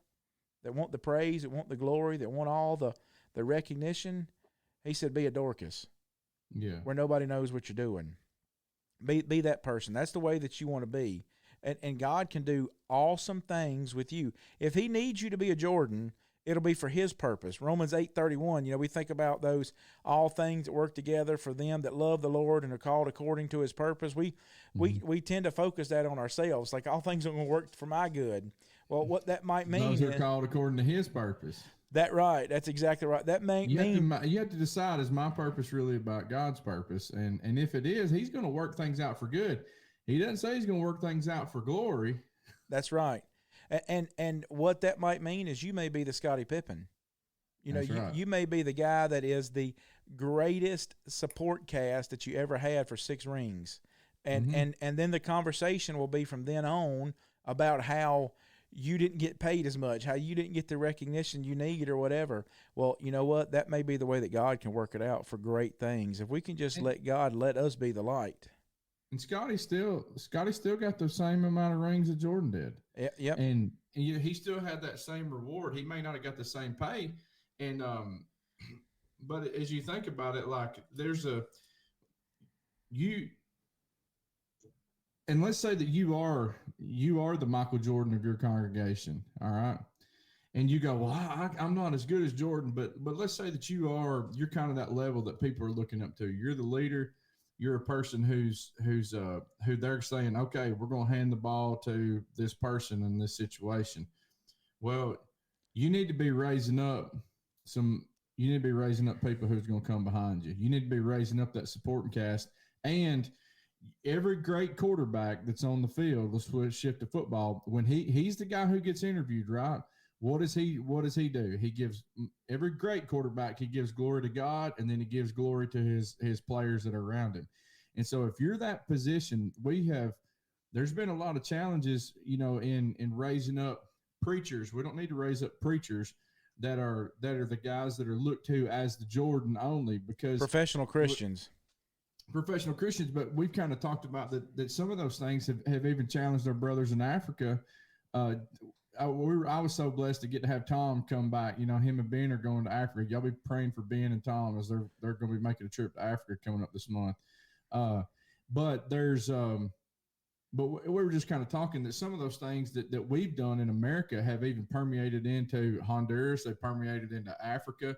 that want the praise, that want the glory, that want all the recognition, he said, be a Dorcas. Yeah. Where nobody knows what you're doing. Be that person. That's the way that you want to be. And God can do awesome things with you. If he needs you to be a Jordan, it'll be for his purpose. Romans 8:31, we think about those all things that work together for them that love the Lord and are called according to his purpose. We tend to focus that on ourselves, like all things are going to work for my good. Well, what that might mean those are called according to his purpose. That's exactly right. That you have to decide, is my purpose really about God's purpose? And if it is, he's going to work things out for good. He doesn't say he's going to work things out for glory. That's right. And what that might mean is you may be the Scottie Pippen. You may be the guy that is the greatest support cast that you ever had for 6 rings. And then the conversation will be from then on about how you didn't get paid as much, how you didn't get the recognition you need or whatever. Well, you know what? That may be the way that God can work it out for great things. If we can just let God let us be the light. And Scotty still got the same amount of rings that Jordan did. Yep. And he still had that same reward. He may not have got the same pay. And but as you think about it, like and let's say that you are the Michael Jordan of your congregation, all right? And you go, well, I'm not as good as Jordan, but let's say that you're kind of that level that people are looking up to. You're the leader. You're a person who they're saying, okay, we're going to hand the ball to this person in this situation. Well, you need to be raising up people who's going to come behind you. You need to be raising up that supporting cast. And every great quarterback that's on the field, let's shift to football, when he's the guy who gets interviewed, right? What does he do? He gives every great quarterback, he gives glory to God, and then he gives glory to his players that are around him. And so if you're that position, we have there's been a lot of challenges, in raising up preachers. We don't need to raise up preachers that are the guys that are looked to as the Jordan only, because professional Christians. But we've kind of talked about that some of those things have even challenged our brothers in Africa. I was so blessed to get to have Tom come back. Him and Ben are going to Africa. Y'all be praying for Ben and Tom as they're going to be making a trip to Africa coming up this month. But we were just kind of talking that some of those things that we've done in America have even permeated into Honduras. They permeated into Africa.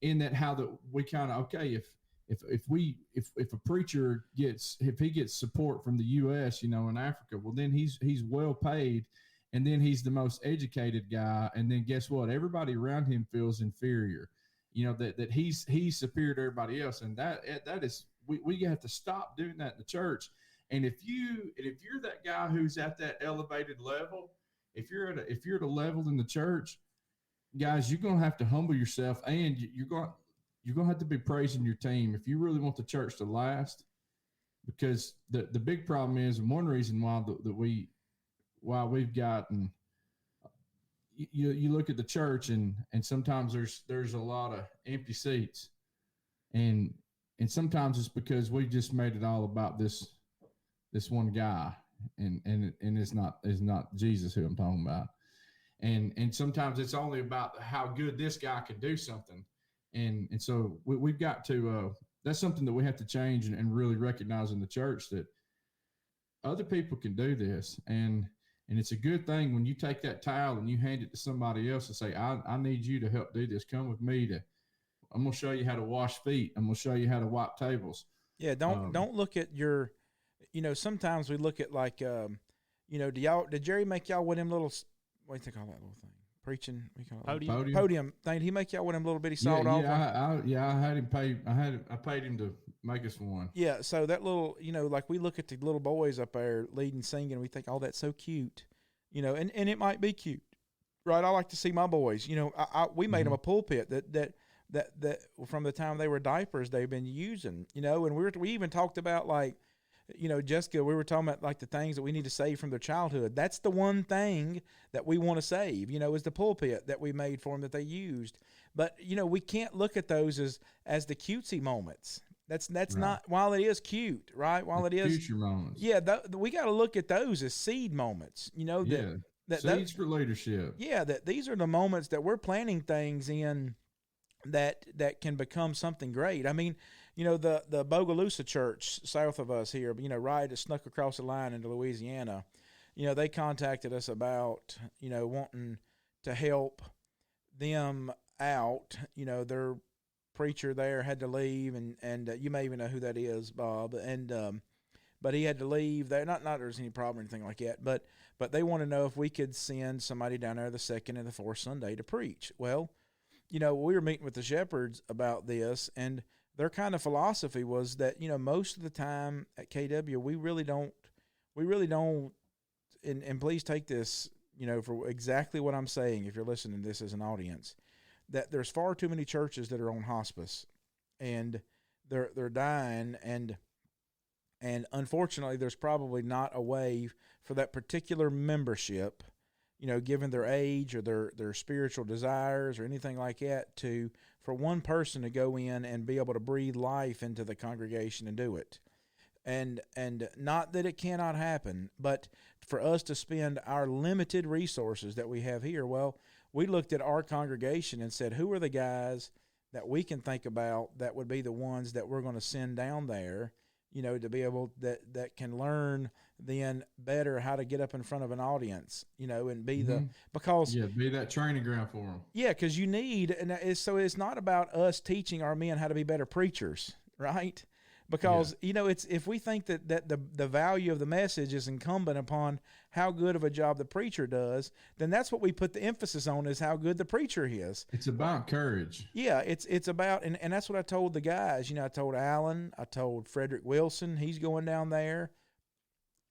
In that how that we kind of, okay, if a preacher gets support from the U.S., in Africa, well, then he's well paid, and then he's the most educated guy, and then guess what? Everybody around him feels inferior, that he's superior to everybody else, and that is we have to stop doing that in the church. And if you're that guy who's at that elevated level, if you're at a level in the church, guys, you're gonna have to humble yourself, and you're gonna have to be praising your team if you really want the church to last. Because the big problem is, and one reason why we've gotten, you look at the church and sometimes there's a lot of empty seats, and sometimes it's because we just made it all about this one guy, and it's not Jesus who I'm talking about, and sometimes it's only about how good this guy can do something, and so we've got to that's something that we have to change and really recognize in the church, that other people can do this, and it's a good thing when you take that towel and you hand it to somebody else and say, I need you to help do this. Come with me I'm going to show you how to wash feet. I'm going to show you how to wipe tables. Yeah. Don't look at your, sometimes we look at like, did Jerry make y'all with him little, what do you think all that little thing? Preaching, we call it podium thing. Did he make y'all with him little bitty sawed off? I had him pay. I paid him to make us one. Yeah, so that little, like we look at the little boys up there leading, singing, and we think, oh, that's so cute, and it might be cute, right? I like to see my boys. We made them a pulpit that from the time they were diapers they've been using, and we even talked about like, Jessica, we were talking about like the things that we need to save from their childhood. That's the one thing that we want to save, is the pulpit that we made for them that they used. But, we can't look at those as the cutesy moments. That's right. Not, while it is cute, right? While it is future moments. Yeah. We got to look at those as seed moments, that seeds for leadership. Yeah. That these are the moments that we're planting things in that can become something great. I mean, the Bogalusa church south of us here, right, snuck across the line into Louisiana. They contacted us about, wanting to help them out. Their preacher there had to leave, and you may even know who that is, Bob. And but he had to leave there. Not there's any problem or anything like that. But they want to know if we could send somebody down there the second and the fourth Sunday to preach. Well, we were meeting with the shepherds about this, and their kind of philosophy was that, most of the time at KW, we really don't, and please take this, for exactly what I'm saying, if you're listening to this as an audience, that there's far too many churches that are on hospice, and they're dying, and unfortunately there's probably not a way for that particular membership, given their age or their spiritual desires or anything like that, for one person to go in and be able to breathe life into the congregation and do it. And not that it cannot happen, but for us to spend our limited resources that we have here, well, we looked at our congregation and said, who are the guys that we can think about that would be the ones that we're going to send down there, to be able that can learn then better how to get up in front of an audience, and be be that training ground for them. Yeah, because you need, and it's not about us teaching our men how to be better preachers, right? Because it's if we think that the value of the message is incumbent upon how good of a job the preacher does, then that's what we put the emphasis on, is how good the preacher is. It's about courage. Yeah, it's about, and that's what I told the guys. I told Alan, I told Frederick Wilson, he's going down there,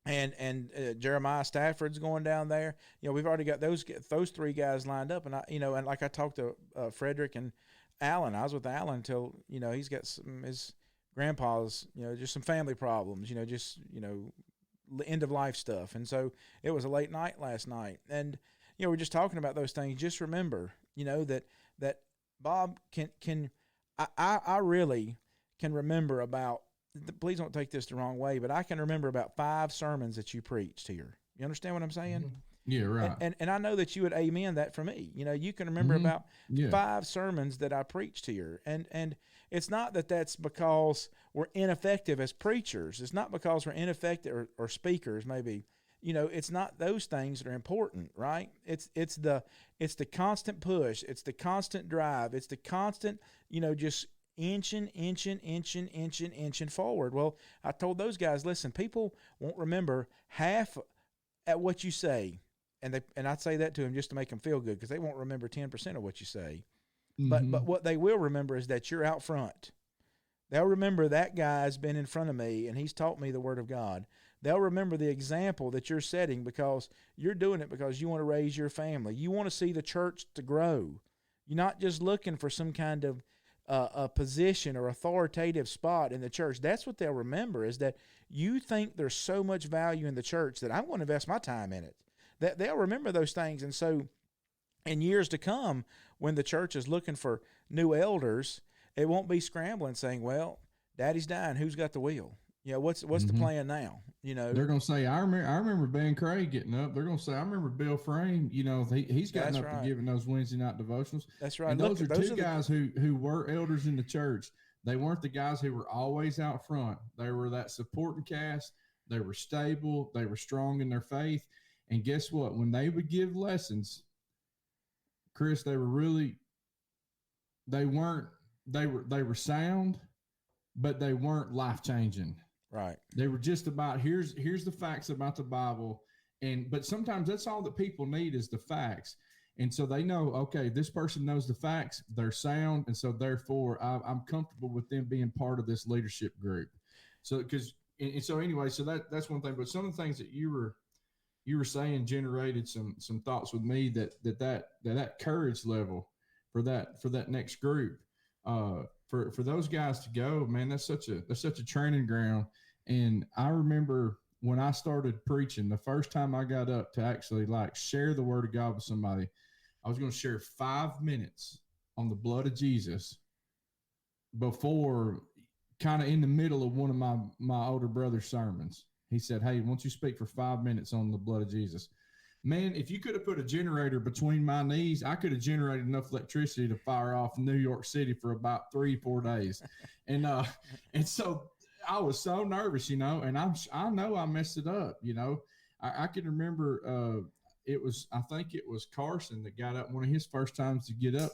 and Jeremiah Stafford's going down there. We've already got those three guys lined up, and and like I talked to Frederick and Alan. I was with Alan until he's got his grandpa's, just some family problems, end of life stuff. And so it was a late night last night. And, we're just talking about those things. Just remember, that Bob I really can remember about, please don't take this the wrong way, but I can remember about 5 sermons that you preached here. You understand what I'm saying? Mm-hmm. Yeah, right. And I know that you would amen that for me. You can remember about 5 sermons that I preached here. And it's not that that's because we're ineffective as preachers. It's not because we're ineffective or speakers maybe. It's not those things that are important, right? It's the constant push. It's the constant drive. It's the constant, just inching forward. Well, I told those guys, listen, people won't remember half at what you say. And I'd say that to them just to make them feel good, because they won't remember 10% of what you say. Mm-hmm. But what they will remember is that you're out front. They'll remember that guy's been in front of me and he's taught me the Word of God. They'll remember the example that you're setting, because you're doing it because you want to raise your family. You want to see the church to grow. You're not just looking for some kind of a position or authoritative spot in the church. That's what they'll remember, is that you think there's so much value in the church that I'm going to invest my time in it. That they'll remember those things. And so in years to come, when the church is looking for new elders, it won't be scrambling saying, well, Daddy's dying, who's got the wheel? What's the plan now? They're going to say, I remember Ben Craig getting up. They're going to say, I remember Bill Frame. He's gotten up and giving those Wednesday night devotionals. That's right. And those are two guys who were elders in the church. They weren't the guys who were always out front. They were that supporting cast. They were stable. They were strong in their faith. And guess what? When they would give lessons, Chris, they were sound, but they weren't life-changing. Right. They were just about, here's the facts about the Bible. But sometimes that's all that people need is the facts. And so they know, okay, this person knows the facts, they're sound. And so therefore I'm comfortable with them being part of this leadership group. So, anyway, that's one thing, but some of the things that you were saying generated some thoughts with me that courage level for that next group, for those guys to go, man, that's such a training ground. And I remember when I started preaching, the first time I got up to actually share the Word of God with somebody, I was going to share 5 minutes on the blood of Jesus before, kind of in the middle of one of my older brother's sermons. He said, hey, why don't you speak for 5 minutes on the blood of Jesus? Man, if you could have put a generator between my knees, I could have generated enough electricity to fire off New York City for about 3-4 days. And so I was so nervous, and I know I messed it up. I can remember I think it was Carson that got up one of his first times to get up.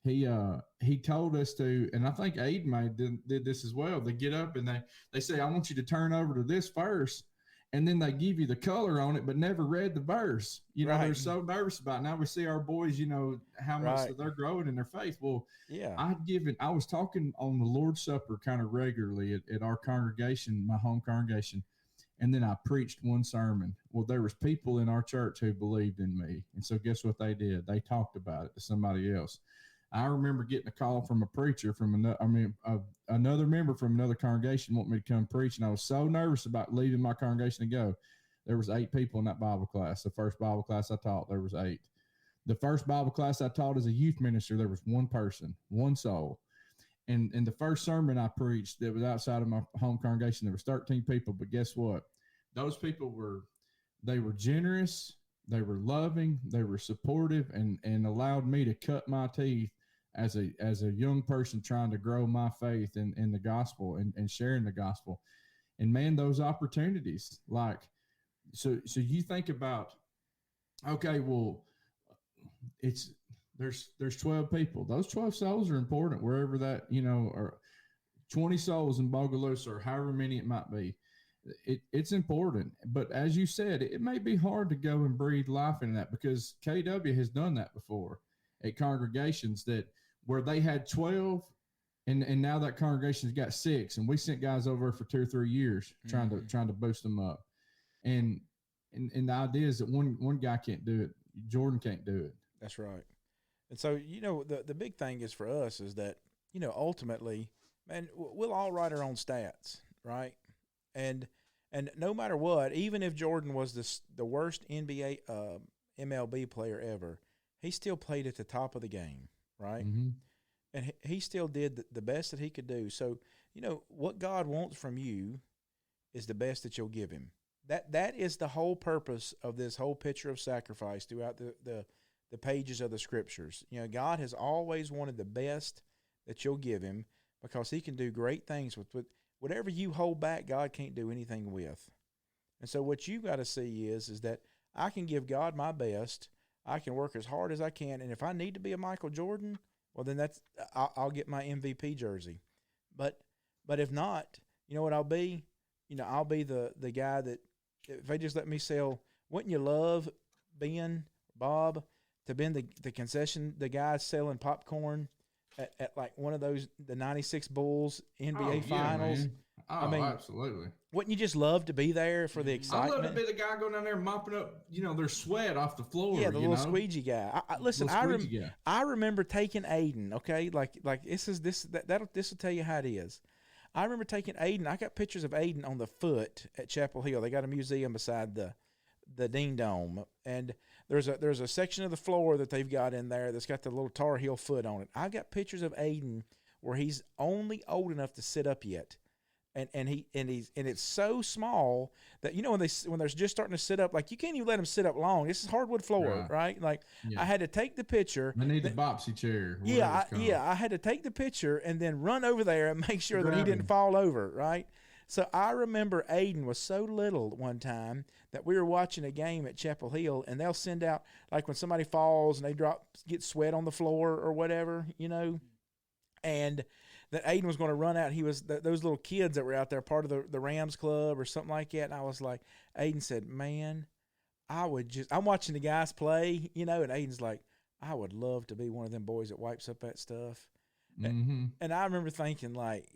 He told us to, and I think Aiden did this as well. They get up and they say, I want you to turn over to this verse. And then they give you the color on it, but never read the verse. Right. They're so nervous about it. Now we see our boys, how much that they're growing in their faith. Well, yeah, I was talking on the Lord's Supper kind of regularly at our congregation, my home congregation. And then I preached one sermon. Well, there was people in our church who believed in me. And so guess what they did? They talked about it to somebody else. I remember getting a call from a preacher another member from another congregation wanted me to come preach. And I was so nervous about leaving my congregation to go. There was 8 people in that Bible class. The first Bible class I taught, there was 8. The first Bible class I taught as a youth minister, there was 1 person, 1 soul. And the first sermon I preached that was outside of my home congregation, there was 13 people. But guess what? Those people were generous. They were loving. They were supportive and allowed me to cut my teeth as a young person trying to grow my faith in the gospel and sharing the gospel. And man, those opportunities, so you think about, okay, well, there's 12 people. Those 12 souls are important wherever that, or 20 souls in Bogalusa or however many it might be. It's important. But as you said, it may be hard to go and breathe life into that, because KW has done that before at congregations where they had 12 and now that congregation's got 6, and we sent guys over for 2 or 3 years trying to boost them up. And the idea is that one guy can't do it. Jordan can't do it. That's right. And so, the big thing is for us is that, ultimately, man, we'll all write our own stats, right? And And no matter what, even if Jordan was the worst NBA MLB player ever, he still played at the top of the game, right? Mm-hmm. And he still did the best that he could do. So, what God wants from you is the best that you'll give him. That is the whole purpose of this whole picture of sacrifice throughout the pages of the scriptures. God has always wanted the best that you'll give him, because he can do great things with whatever you hold back. God can't do anything with. And so what you've got to see is that I can give God my best. I can work as hard as I can, and if I need to be a Michael Jordan, well, then I'll get my MVP jersey. But if not, you know what I'll be? I'll be the guy that, if they just let me sell, wouldn't you love Bob, to be the concession, the guy selling popcorn at like one of those, the 96 Bulls NBA Finals? Man. Oh, I mean, absolutely. Wouldn't you just love to be there for the excitement? I'd love to be the guy going down there mopping up, their sweat off the floor. Yeah, the little squeegee guy. Listen, I remember taking Aiden. Okay, like this will tell you how it is. I remember taking Aiden. I got pictures of Aiden on the foot at Chapel Hill. They got a museum beside the Dean Dome, and there's a section of the floor that they've got in there that's got the little Tar Heel foot on it. I've got pictures of Aiden where he's only old enough to sit up yet. And it's so small that when they're just starting to sit up, like you can't even let them sit up long. This is hardwood floor, right? Like I had to take the picture. I need the Bopsy chair. I had to take the picture and then run over there and make sure that he didn't fall over, right? So I remember Aiden was so little one time that we were watching a game at Chapel Hill, and they'll send out, like when somebody falls and they get sweat on the floor or whatever, and that Aiden was going to run out. He was those little kids that were out there, part of the Rams club or something like that. And I was like, Aiden said, man, I'm watching the guys play, and Aiden's like, I would love to be one of them boys that wipes up that stuff. Mm-hmm. And I remember thinking, like,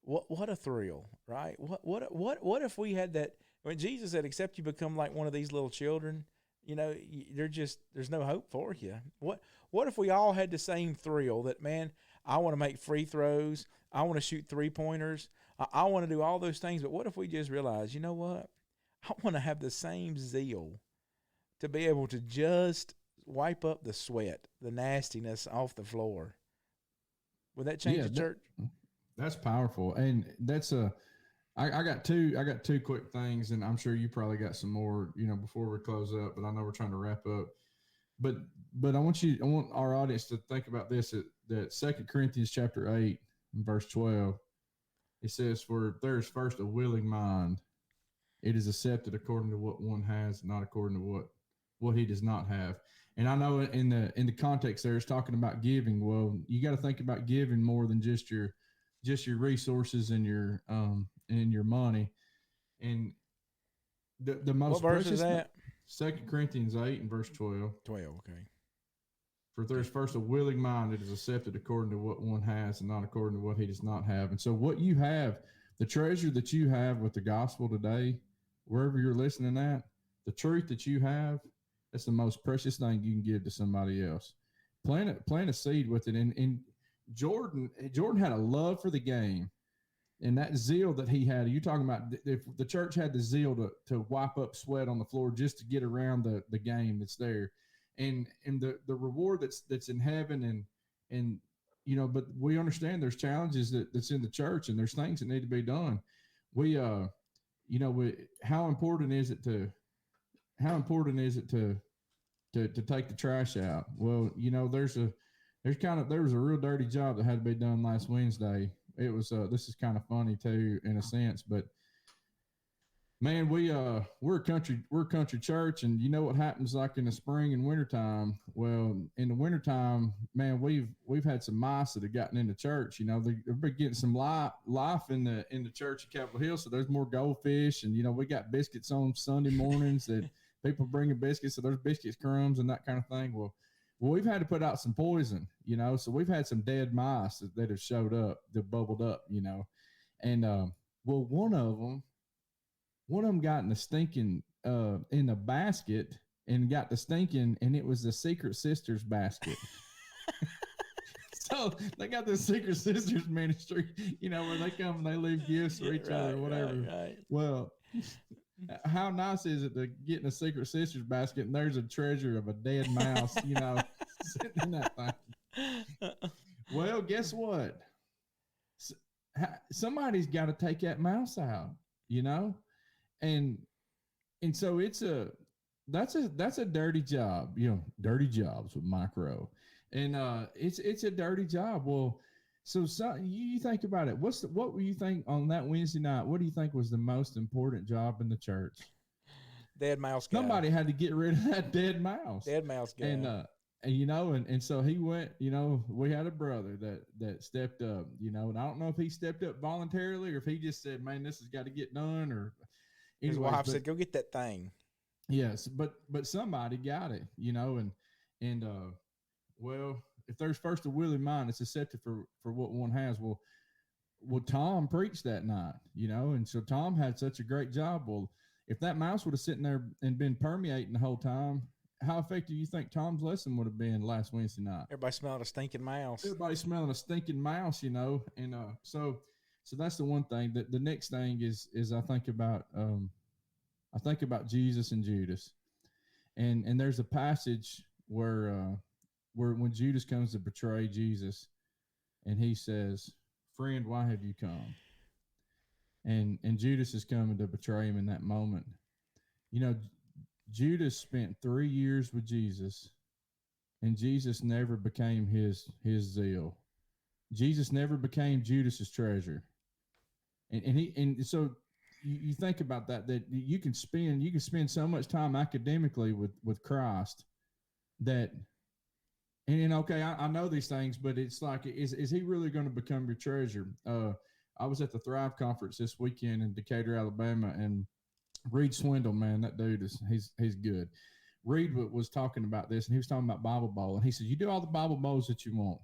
what a thrill, right? What if we had that when Jesus said, except you become like one of these little children, there's no hope for you. What if we all had the same thrill that, man, I want to make free throws, I want to shoot 3-pointers, I want to do all those things, but what if we just realize, you know what? I want to have the same zeal to be able to just wipe up the sweat, the nastiness off the floor. Would that change the church? That's powerful. And that's I got two quick things, and I'm sure you probably got some more, before we close up, but I know we're trying to wrap up. But I want our audience to think about this, that 2 Corinthians chapter 8 and verse 12. It says, for there is first a willing mind. It is accepted according to what one has, not according to what he does not have. And I know in the context there, it's talking about giving. Well, you got to think about giving more than just your resources and your money. And the most what verse is that? 2 Corinthians 8 and verse 12. 12, okay. For there's first a willing mind, it is accepted according to what one has and not according to what he does not have. And so what you have, the treasure that you have with the gospel today, wherever you're listening at, the truth that you have, that's the most precious thing you can give to somebody else. Plant a seed with it. And Jordan had a love for the game. And that zeal that he had, you're talking about if the church had the zeal to wipe up sweat on the floor just to get around the game that's there. And the reward that's in heaven and but we understand there's challenges that's in the church, and there's things that need to be done. How important is it to take the trash out? Well, there was a real dirty job that had to be done last Wednesday. It was this is kind of funny too in a sense, but man, we're a country church, and you know what happens like in the spring and wintertime. Well, in the wintertime, man, we've had some mice that have gotten into church. They've been getting some life in the church at Capitol Hill. So there's more goldfish, and we got biscuits on Sunday mornings that people bringing biscuits. So there's biscuits, crumbs, and that kind of thing. Well, we've had to put out some poison, so we've had some dead mice that have showed up, that bubbled up, and one of them got in the stinking in the basket and got the stinking, and it was the Secret Sisters basket. So they got the Secret Sisters ministry, where they come and they leave gifts for each other or whatever. Right. Well, How nice is it to get in a Secret Sisters basket and there's a treasure of a dead mouse, sitting in that thing. Well, guess what? Somebody's got to take that mouse out, and so that's a dirty job, dirty jobs with micro, and it's a dirty job. Well, so you think about it. What were you think on that Wednesday night? What do you think was the most important job in the church? Dead mouse guy. Somebody had to get rid of that dead mouse. Dead mouse guy. And so he went, we had a brother that stepped up, and I don't know if he stepped up voluntarily or if he just said, man, this has got to get done, or his wife said, go get that thing. Yes. But somebody got it, and well, if there's first a will in mind, it's accepted for what one has. Well, Tom preached that night, and so Tom had such a great job. Well, if that mouse would have sitting there and been permeating the whole time, how effective do you think Tom's lesson would have been last Wednesday night? Everybody smelling a stinking mouse. Everybody smelling a stinking mouse, and so that's the one thing. That the next thing is I think about Jesus and Judas, and there's a passage where when Judas comes to betray Jesus, and he says, "Friend, why have you come?" And Judas is coming to betray him in that moment. Judas spent 3 years with Jesus, and Jesus never became his zeal. Jesus never became Judas's treasure. And so you think about that you can spend so much time academically with Christ that, and okay, I know these things, but it's like, is he really going to become your treasure? I was at the Thrive Conference this weekend in Decatur, Alabama, and Reed Swindle, man, that dude he's good. Reed was talking about this, and he was talking about Bible Bowl, and he said, you do all the Bible Bowls that you want.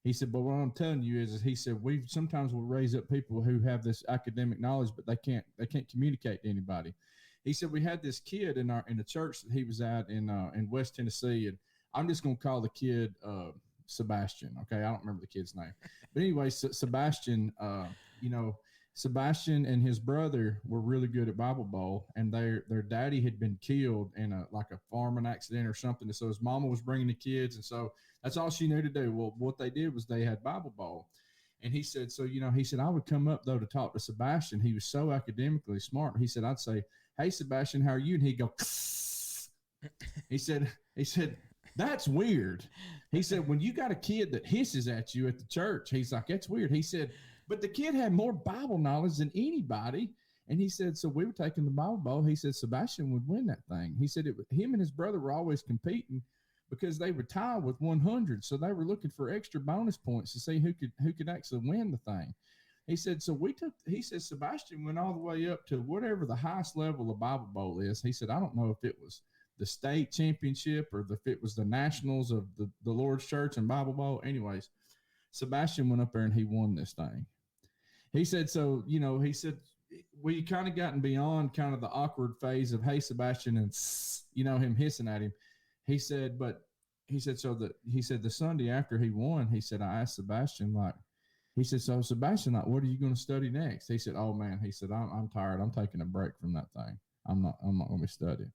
He said, but what I'm telling you is he said, sometimes we'll raise up people who have this academic knowledge, but they can't communicate to anybody. He said, we had this kid in the church that he was at in West Tennessee, and I'm just going to call the kid Sebastian. Okay. I don't remember the kid's name, but anyway, Sebastian, Sebastian and his brother were really good at Bible Bowl, and their daddy had been killed in a farming accident or something. And so his mama was bringing the kids, and so that's all she knew to do. Well, what they did was they had Bible Bowl, and he said, I would come up though to talk to Sebastian. He was so academically smart. He said, I'd say, hey Sebastian, how are you? And he'd go, he said, that's weird. He said, when you got a kid that hisses at you at the church, he's like, that's weird. He said, but the kid had more Bible knowledge than anybody. And he said, so we were taking the Bible Bowl. He said, Sebastian would win that thing. He said, him and his brother were always competing because they were tied with 100. So they were looking for extra bonus points to see who could actually win the thing. He said, he said, Sebastian went all the way up to whatever the highest level of Bible Bowl is. He said, I don't know if it was the state championship or if it was the nationals of the Lord's Church and Bible Bowl. Anyways, Sebastian went up there and he won this thing. He said, so, he said, we kind of gotten beyond kind of the awkward phase of, hey, Sebastian, and, him hissing at him. He said, the Sunday after he won, he said, I asked Sebastian, so Sebastian, what are you going to study next? He said, oh man, he said, I'm tired. I'm taking a break from that thing. I'm not going to be studying.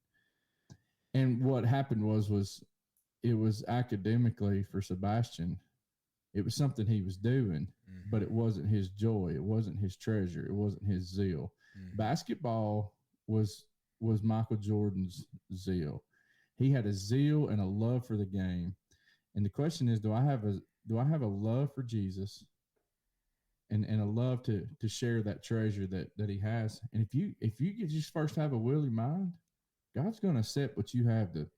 And what happened was it was academically for Sebastian. It was something he was doing, but it wasn't his joy. It wasn't his treasure. It wasn't his zeal. Basketball was Michael Jordan's zeal. He had a zeal and a love for the game. And the question is, do I have a love for Jesus and a love to share that treasure that he has? And if you just first have a willing mind, God's going to accept what you have to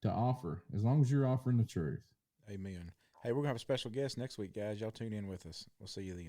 offer, as long as you're offering the truth. Amen. Hey, we're going to have a special guest next week, guys. Y'all tune in with us. We'll see you then.